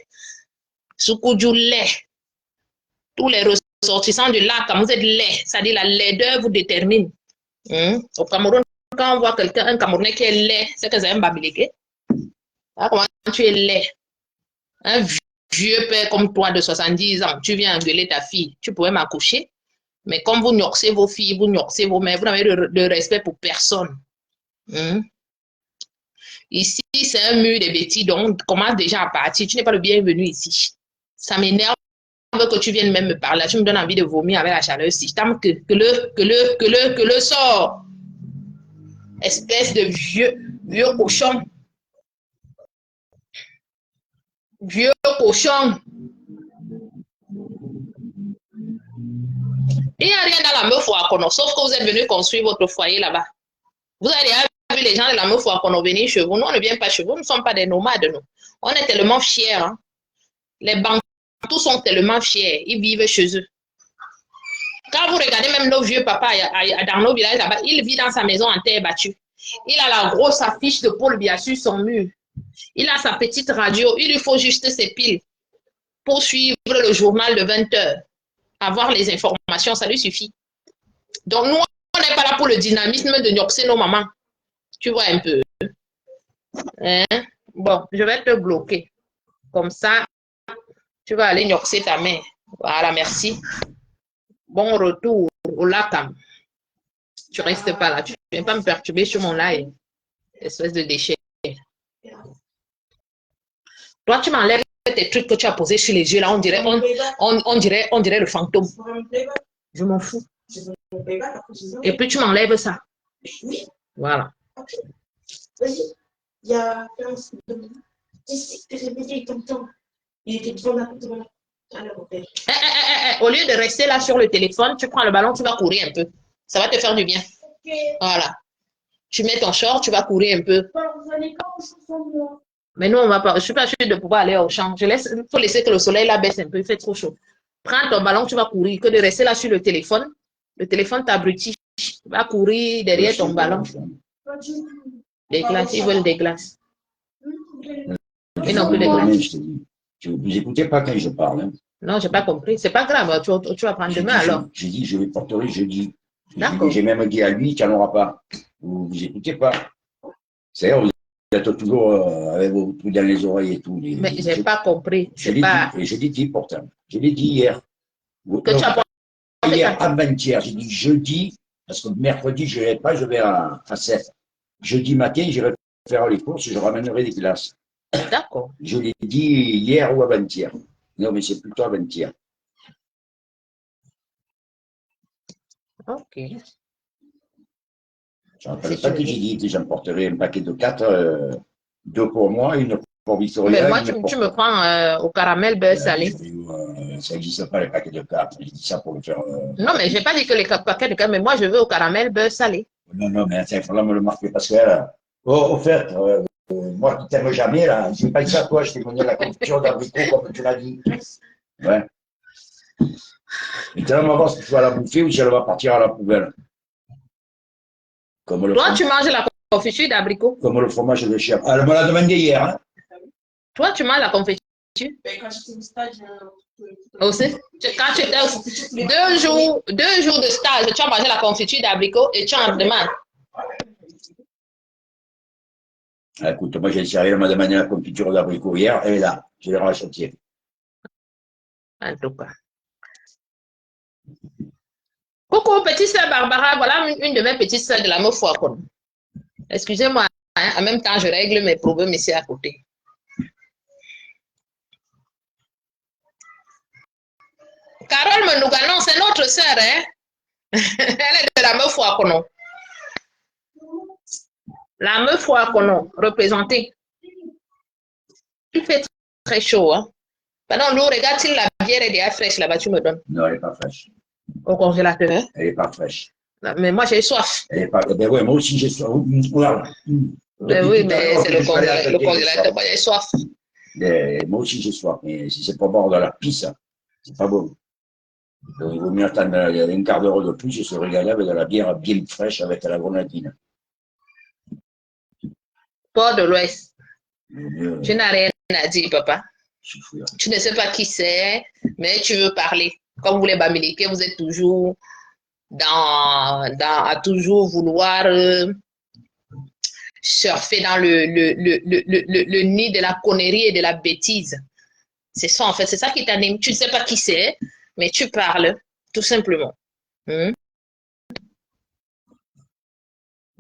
Sukuju laid. Tous les ressortissants du lac, quand vous êtes laid, c'est-à-dire la laideur vous détermine. Au Cameroun, quand on voit quelqu'un, un Camerounais qui est laid, c'est que c'est un Bamileke. Ah, comment tu es laid? Un vieux père comme toi de 70 ans, tu viens engueuler ta fille, tu pourrais m'accoucher. Mais comme vous gnoxez vos filles, vous gnoxez vos mères, vous n'avez de respect pour personne. Ici, c'est un mur de bêtises, donc commence déjà à partir. Tu n'es pas le bienvenu ici. Ça m'énerve que tu viennes même me parler. Tu me donnes envie de vomir avec la chaleur ici. Je t'aime que le sort. Espèce de vieux cochon. Vieux cochon. Il n'y a rien dans la meuf Wakono, sauf que vous êtes venu construire votre foyer là-bas. Vous avez déjà vu les gens de la meuf Wakono venir chez vous. Nous, on ne vient pas chez vous. Nous ne sommes pas des nomades, nous. On est tellement fiers. Hein? Les Bantous sont tellement fiers. Ils vivent chez eux. Quand vous regardez même nos vieux papas dans nos villages là-bas, il vit dans sa maison en terre battue. Il a la grosse affiche de Paul Biya sur son mur. Il a sa petite radio. Il lui faut juste ses piles pour suivre le journal de 20 heures. Avoir les informations, ça lui suffit. Donc, nous, on n'est pas là pour le dynamisme de gnoxer nos mamans. Tu vois un peu. Hein? Bon, je vais te bloquer. Comme ça, tu vas aller gnoxer ta mère. Voilà, merci. Bon retour au lacam. Tu restes pas là. Tu ne viens pas me perturber sur mon live. Espèce de déchet. Toi, tu m'enlèves tes trucs que tu as posés sur les yeux. Là, on dirait le fantôme. Je m'en fous. Et puis, tu m'enlèves ça. Oui. Voilà. Ok. Vas-y. Il y a un réveillé comme temps. Il était devant la. Au lieu de rester là sur le téléphone, tu prends le ballon, tu vas courir un peu. Ça va te faire du bien. Okay. Voilà. Tu mets ton short, tu vas courir un peu. Mais nous, on va pas. Je ne suis pas sûre de pouvoir aller au champ. Il faut laisser que le soleil là baisse un peu. Il fait trop chaud. Prends ton ballon, tu vas courir. Que de rester là sur le téléphone. Le téléphone t'abrutit. Tu vas courir derrière ton ballon. Des glaces. Ils veulent des glaces. Ils n'ont plus de glaces. Vous n'écoutez pas quand je parle. Hein. Non, je n'ai pas compris. C'est pas grave. Tu vas prendre demain alors. J'ai dit, je les porterai jeudi. J'ai même dit à lui qu'il n'y en aura pas. Vous n'écoutez pas. C'est-à-dire, vous êtes toujours avec vos trucs dans les oreilles et tout. Mais je n'ai pas compris. Je l'ai dit pourtant. Je l'ai dit hier. Que tu as pas hier, avant-hier, j'ai dit jeudi, parce que mercredi, je n'irai pas, je vais à 7. Jeudi matin, j'irai faire les courses, je ramènerai des glaces. D'accord. Je l'ai dit hier ou avant-hier. Non, mais c'est plutôt avant-hier. Ok. Je ne rappelle pas que j'ai dit que j'emporterai un paquet de 4, 2 pour moi, une pour Victoria. Mais moi, tu me prends au caramel beurre salé. Ça n'existe pas, les paquets de 4. J'ai dit ça pour le faire. Non, mais je n'ai pas dit que les paquets de 4, mais moi, je veux au caramel beurre salé. Non, mais il faudra me le marquer parce que, au fait, moi qui t'aime jamais, là, je n'ai pas dit ça à toi, je t'ai donné la confiture d'abricot comme tu l'as dit. Ouais. Et tu vas voir si tu vas la bouffer ou si elle va partir à la poubelle. Toi, tu manges la confiture d'abricot. Comme le fromage de chèvre. Elle me l'a demandé hier. Hein. Toi, tu manges la confiture. Quand j'étais au stage. Aussi. Quand tu étais 2 jours de stage, tu as mangé la confiture d'abricot et tu en demandes. Écoute, moi j'ai sérieux, elle m'a demandé la confiture d'abricot hier, elle est là, je l'ai rachetée. En tout cas. Coucou, petite sœur Barbara, voilà une de mes petites sœurs de la meuf Wakono. Excusez-moi, hein, en même temps, je règle mes problèmes ici à côté. Carole Menouga, non, c'est notre sœur, hein? Elle est de la meuf Wakono. La meuf Wakono, représentée. Il fait très chaud, hein? Pendant l'eau, regarde si la bière est déjà fraîche là-bas, tu me donnes. Non, elle n'est pas fraîche. Au congélateur? Elle n'est pas fraîche. Mais moi, j'ai soif. Elle n'est pas. Ben oui, moi aussi j'ai soif. Voilà. Ben oui, mais c'est le congélateur. Moi, j'ai soif. Moi aussi j'ai soif. Mais si c'est pas boire de la pisse, c'est pas bon. Donc, il vaut mieux attendre un quart d'heure de plus et se régaler avec de la bière bien fraîche avec la grenadine. Port de l'Ouest. Mieux, Tu n'as rien à dire, papa. souffrir. Tu ne sais pas qui c'est, mais tu veux parler. Comme vous les Bamileke, vous êtes toujours à toujours vouloir surfer dans le nid de la connerie et de la bêtise. C'est ça, en fait. C'est ça qui t'anime. Tu ne sais pas qui c'est, mais tu parles, tout simplement.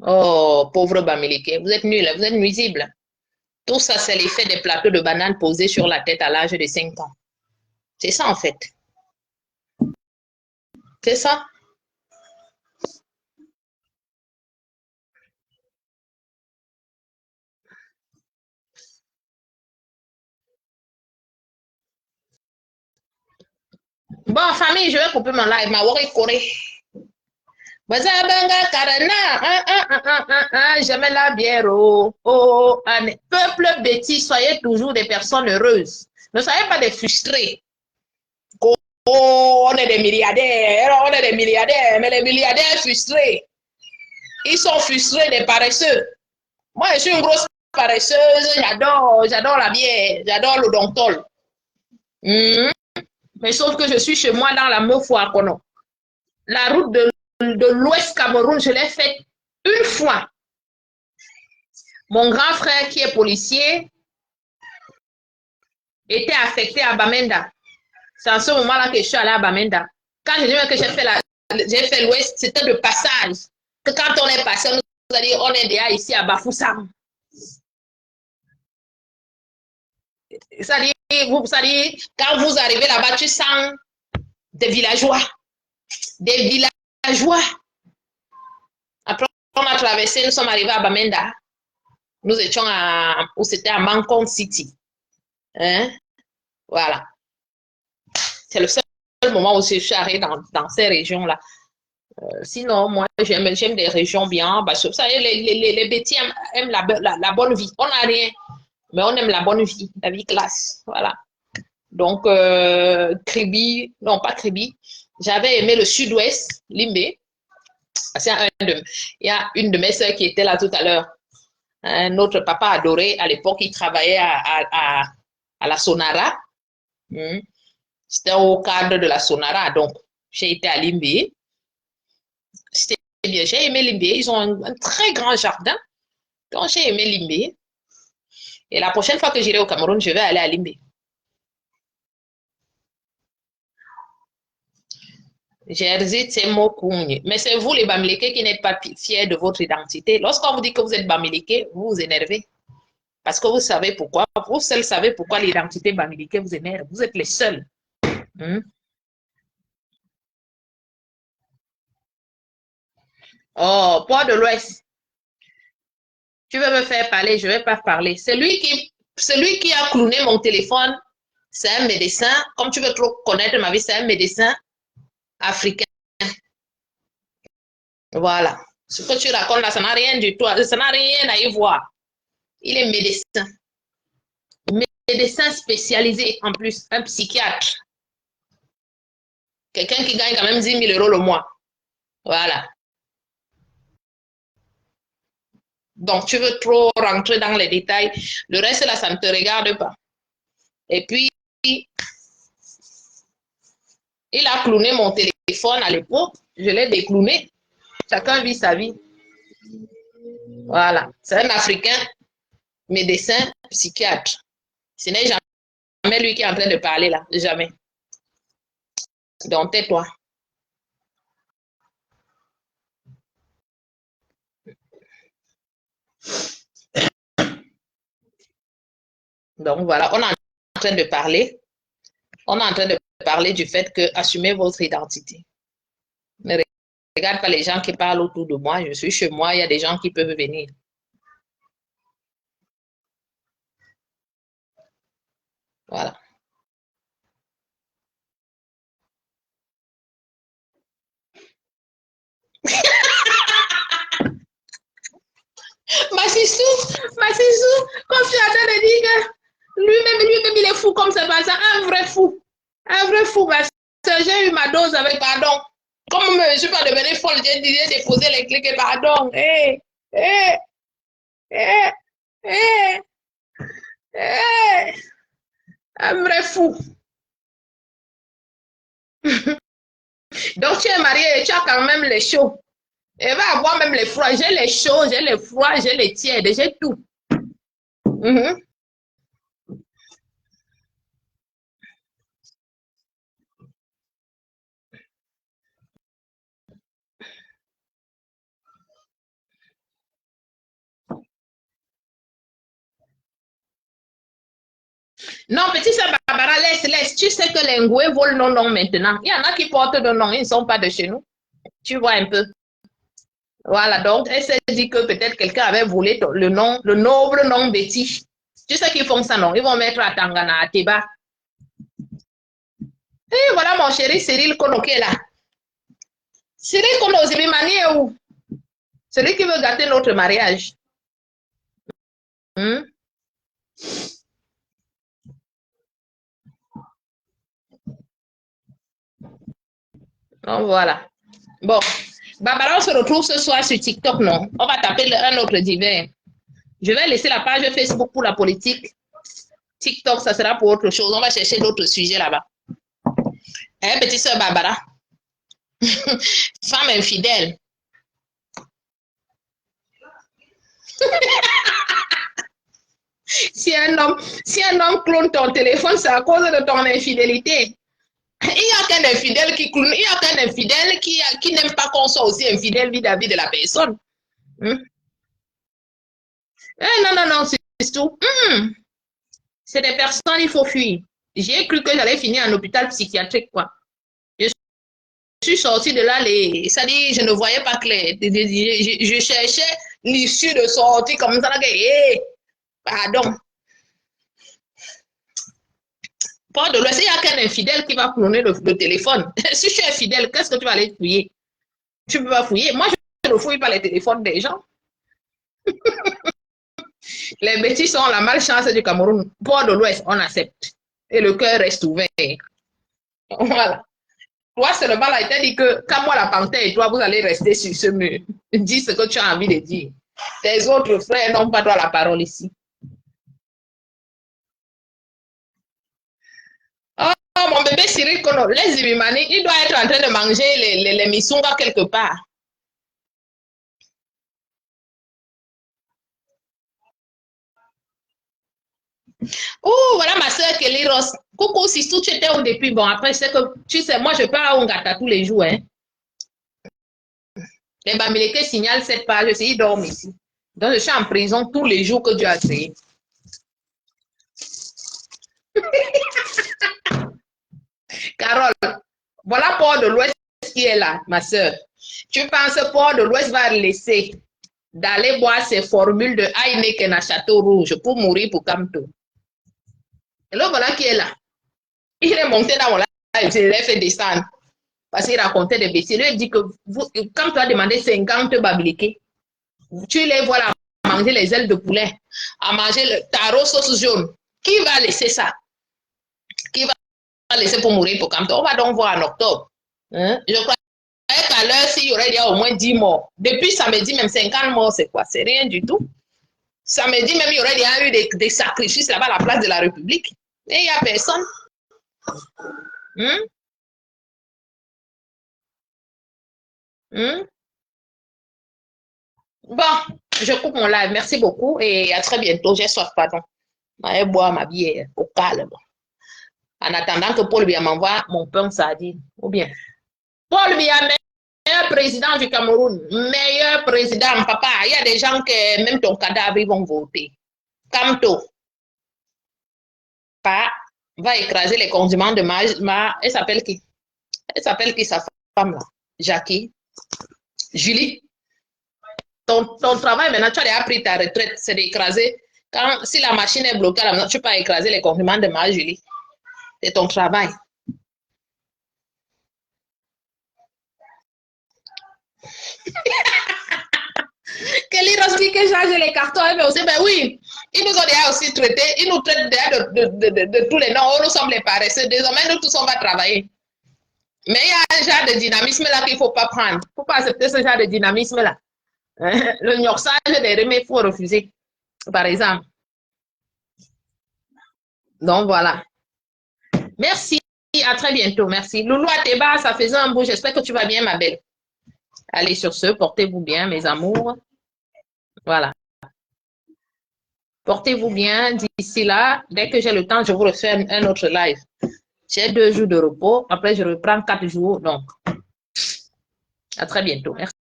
Oh, pauvre Bamileke, vous êtes nul, vous êtes nuisible. Tout ça, c'est l'effet des plateaux de bananes posés sur la tête à l'âge de 5 ans. C'est ça, en fait. C'est ça. Bon, famille, je vais couper mon live. Ma worry corée. Jamais la bière. Peuple bêtis, soyez toujours des personnes heureuses. Ne soyez pas des frustrés. Oh, on est des milliardaires, mais les milliardaires frustrés. Ils sont frustrés des paresseux. Moi, je suis une grosse paresseuse, j'adore la bière, j'adore l'odontol. Mais sauf que je suis chez moi dans la Meufouakono. La route de l'Ouest Cameroun, je l'ai faite une fois. Mon grand frère qui est policier était affecté à Bamenda. C'est en ce moment-là que je suis allée à Bamenda. Quand je dis que j'ai fait l'Ouest, c'était de passage. Que quand on est passé, on nous a dit on est déjà ici à Bafoussam. Ça dit, quand vous arrivez là-bas, tu sens des villageois. Des villageois. Après, on a traversé, nous sommes arrivés à Bamenda. Nous étions où c'était à Mancon City. Hein? Voilà. C'est le seul moment où je suis arrivée dans ces régions-là. Sinon, moi, j'aime des régions bien. Parce que, vous savez, les bêtis aiment la bonne vie. On n'a rien, mais on aime la bonne vie, la vie classe. Voilà. Donc, Kribi, non, pas Kribi. J'avais aimé le sud-ouest, Limbé. Il y a une de mes soeurs qui était là tout à l'heure. Notre papa adoré, à l'époque, il travaillait à la Sonara. C'était au cadre de la Sonara. Donc, j'ai été à Limbé. C'était bien. J'ai aimé Limbé. Ils ont un très grand jardin. Donc, j'ai aimé Limbé. Et la prochaine fois que j'irai au Cameroun, je vais aller à Limbé. Jersey, c'est Mokouni. Mais c'est vous, les Bamileke, qui n'êtes pas fiers de votre identité. Lorsqu'on vous dit que vous êtes Bamileke, vous vous énervez. Parce que vous savez pourquoi. Vous seuls savez pourquoi l'identité Bamileke vous énerve. Vous êtes les seuls. Oh, Port de l'Ouest. Tu veux me faire parler, je ne vais pas parler. Celui qui a clowné mon téléphone, c'est un médecin. Comme tu veux trop connaître ma vie, c'est un médecin africain. Voilà. Ce que tu racontes là, ça n'a rien du tout, ça n'a rien à y voir. Il est médecin. Médecin spécialisé en plus, un psychiatre. Quelqu'un qui gagne quand même 10 000 € le mois. Voilà. Donc, tu veux trop rentrer dans les détails. Le reste, là, ça ne te regarde pas. Et puis, il a clowné mon téléphone à l'époque. Je l'ai déclowné. Chacun vit sa vie. Voilà. C'est un Africain, médecin, psychiatre. Ce n'est jamais lui qui est en train de parler là. Jamais. Donc, tais-toi. Donc, voilà. On est en train de parler. On est en train de parler du fait que assumez votre identité. Ne regarde pas les gens qui parlent autour de moi. Je suis chez moi. Il y a des gens qui peuvent venir. Voilà. Massissou, comme tu as en train de dire que lui-même, il est fou comme ça, un vrai fou, Massissou. j'ai eu ma dose avec pardon. Comme je ne suis pas devenue folle, j'ai déposé les clics et pardon. Un vrai fou. Donc, tu es marié, tu as quand même les chauds. Et va avoir même les froids. J'ai les chauds, j'ai les froids, j'ai les tièdes, j'ai tout. Non, petit sœur Barbara, laisse. Tu sais que les ngoués volent nos noms maintenant. Il y en a qui portent de noms, ils ne sont pas de chez nous. Tu vois un peu. Voilà, donc elle s'est dit que peut-être quelqu'un avait volé le nom, le noble nom Betty. Tu sais qu'ils font ça, non? Ils vont mettre à Tangana, à Teba. Et voilà mon chéri Cyril Kono qui est là. Cyril Kono, Zibimani est où? Celui qui veut gâter notre mariage. Donc voilà. Bon, Barbara, on se retrouve ce soir sur TikTok, non? On va taper un autre divers. Je vais laisser la page Facebook pour la politique. TikTok, ça sera pour autre chose. On va chercher d'autres sujets là-bas. Hein, petite sœur Barbara? Femme infidèle. Si un homme clone ton téléphone, c'est à cause de ton infidélité. Il n'y a qu'un infidèle qui clone, il n'y a qu'un infidèle qui n'aime pas qu'on soit aussi infidèle vis-à-vis de la personne. Non, c'est tout. C'est des personnes, il faut fuir. J'ai cru que j'allais finir en hôpital psychiatrique, quoi. Je suis sortie de là, ça dit, je ne voyais pas clair. Je cherchais l'issue de sortie comme ça. Pardon. Pas de l'Ouest, il n'y a qu'un infidèle qui va cloner le téléphone. Si tu es fidèle, qu'est-ce que tu vas aller fouiller? Tu ne peux pas fouiller. Moi, je ne fouille pas les téléphones des gens. Les bêtises sont la malchance du Cameroun. Port de l'Ouest, on accepte. Et le cœur reste ouvert. Voilà. Toi seulement, là, il t'a dit que quand moi, la panthère et toi, vous allez rester sur ce mur. Dis ce que tu as envie de dire. Tes autres frères n'ont pas droit à la parole ici. Oh, mon bébé Cyril Kono, les Ibimani, il doit être en train de manger les missunga quelque part. Oh, voilà ma soeur Kelly Ross. Coucou, si tu étais au début, bon, après, c'est que, tu sais, moi, je pars à Ongata tous les jours, hein. Les Bamileke signalent cette page, ils dorment ici. Donc, je suis en prison tous les jours que Dieu a créé. Carole, voilà Port de l'Ouest qui est là, ma soeur. Tu penses que Port de l'Ouest va laisser d'aller boire ses formules de Heineken à Château Rouge pour mourir pour Kamto? Et là, voilà qui est là. Il est monté dans mon live, je l'ai fait descendre. Parce qu'il racontait des bêtises. Il lui dit que quand tu as demandé 50 babiliqués, tu les vois là manger les ailes de poulet, à manger le taro sauce jaune. Qui va laisser ça? Qui va laisser pour mourir pour Kamto? On va donc voir en octobre. Hein? Je crois qu'à l'heure, s'il y aurait au moins 10 morts. Depuis samedi, même 50 morts, c'est quoi? C'est rien du tout. Samedi, même, il y aurait déjà eu des sacrifices là-bas à la place de la République. Et il n'y a personne. Bon, je coupe mon live. Merci beaucoup et à très bientôt. J'ai soif, pardon. Je vais boire ma bière au calme. En attendant que Paul Biya m'envoie mon pain sardine. Ou bien, Paul Biya, meilleur président du Cameroun. Meilleur président, papa. Il y a des gens que même ton cadavre, ils vont voter. Kamto. Pas. Va écraser les condiments de elle s'appelle qui? Elle s'appelle qui, sa femme là? Jackie. Julie. Ton travail maintenant, tu as déjà pris ta retraite, c'est d'écraser. Si la machine est bloquée à la maison, tu peux pas écraser les compliments de Julie. C'est ton travail. Kelly Roski qui change les cartons, mais aussi, ben oui, ils nous ont déjà aussi traité, ils nous traitent déjà de tous les noms, nous sommes les paresseux. Désormais, nous tous, on va travailler. Mais il y a un genre de dynamisme là qu'il ne faut pas prendre. Il ne faut pas accepter ce genre de dynamisme là. Le gnoxage des remèdes, il faut refuser, par exemple. Donc voilà. Merci. À très bientôt. Merci. Loulou Ateba, ça faisait un beau. J'espère que tu vas bien, ma belle. Allez, sur ce, portez-vous bien, mes amours. Voilà. Portez-vous bien. D'ici là, dès que j'ai le temps, je vous refais un autre live. J'ai 2 jours de repos. Après, je reprends 4 jours. Donc, à très bientôt. Merci.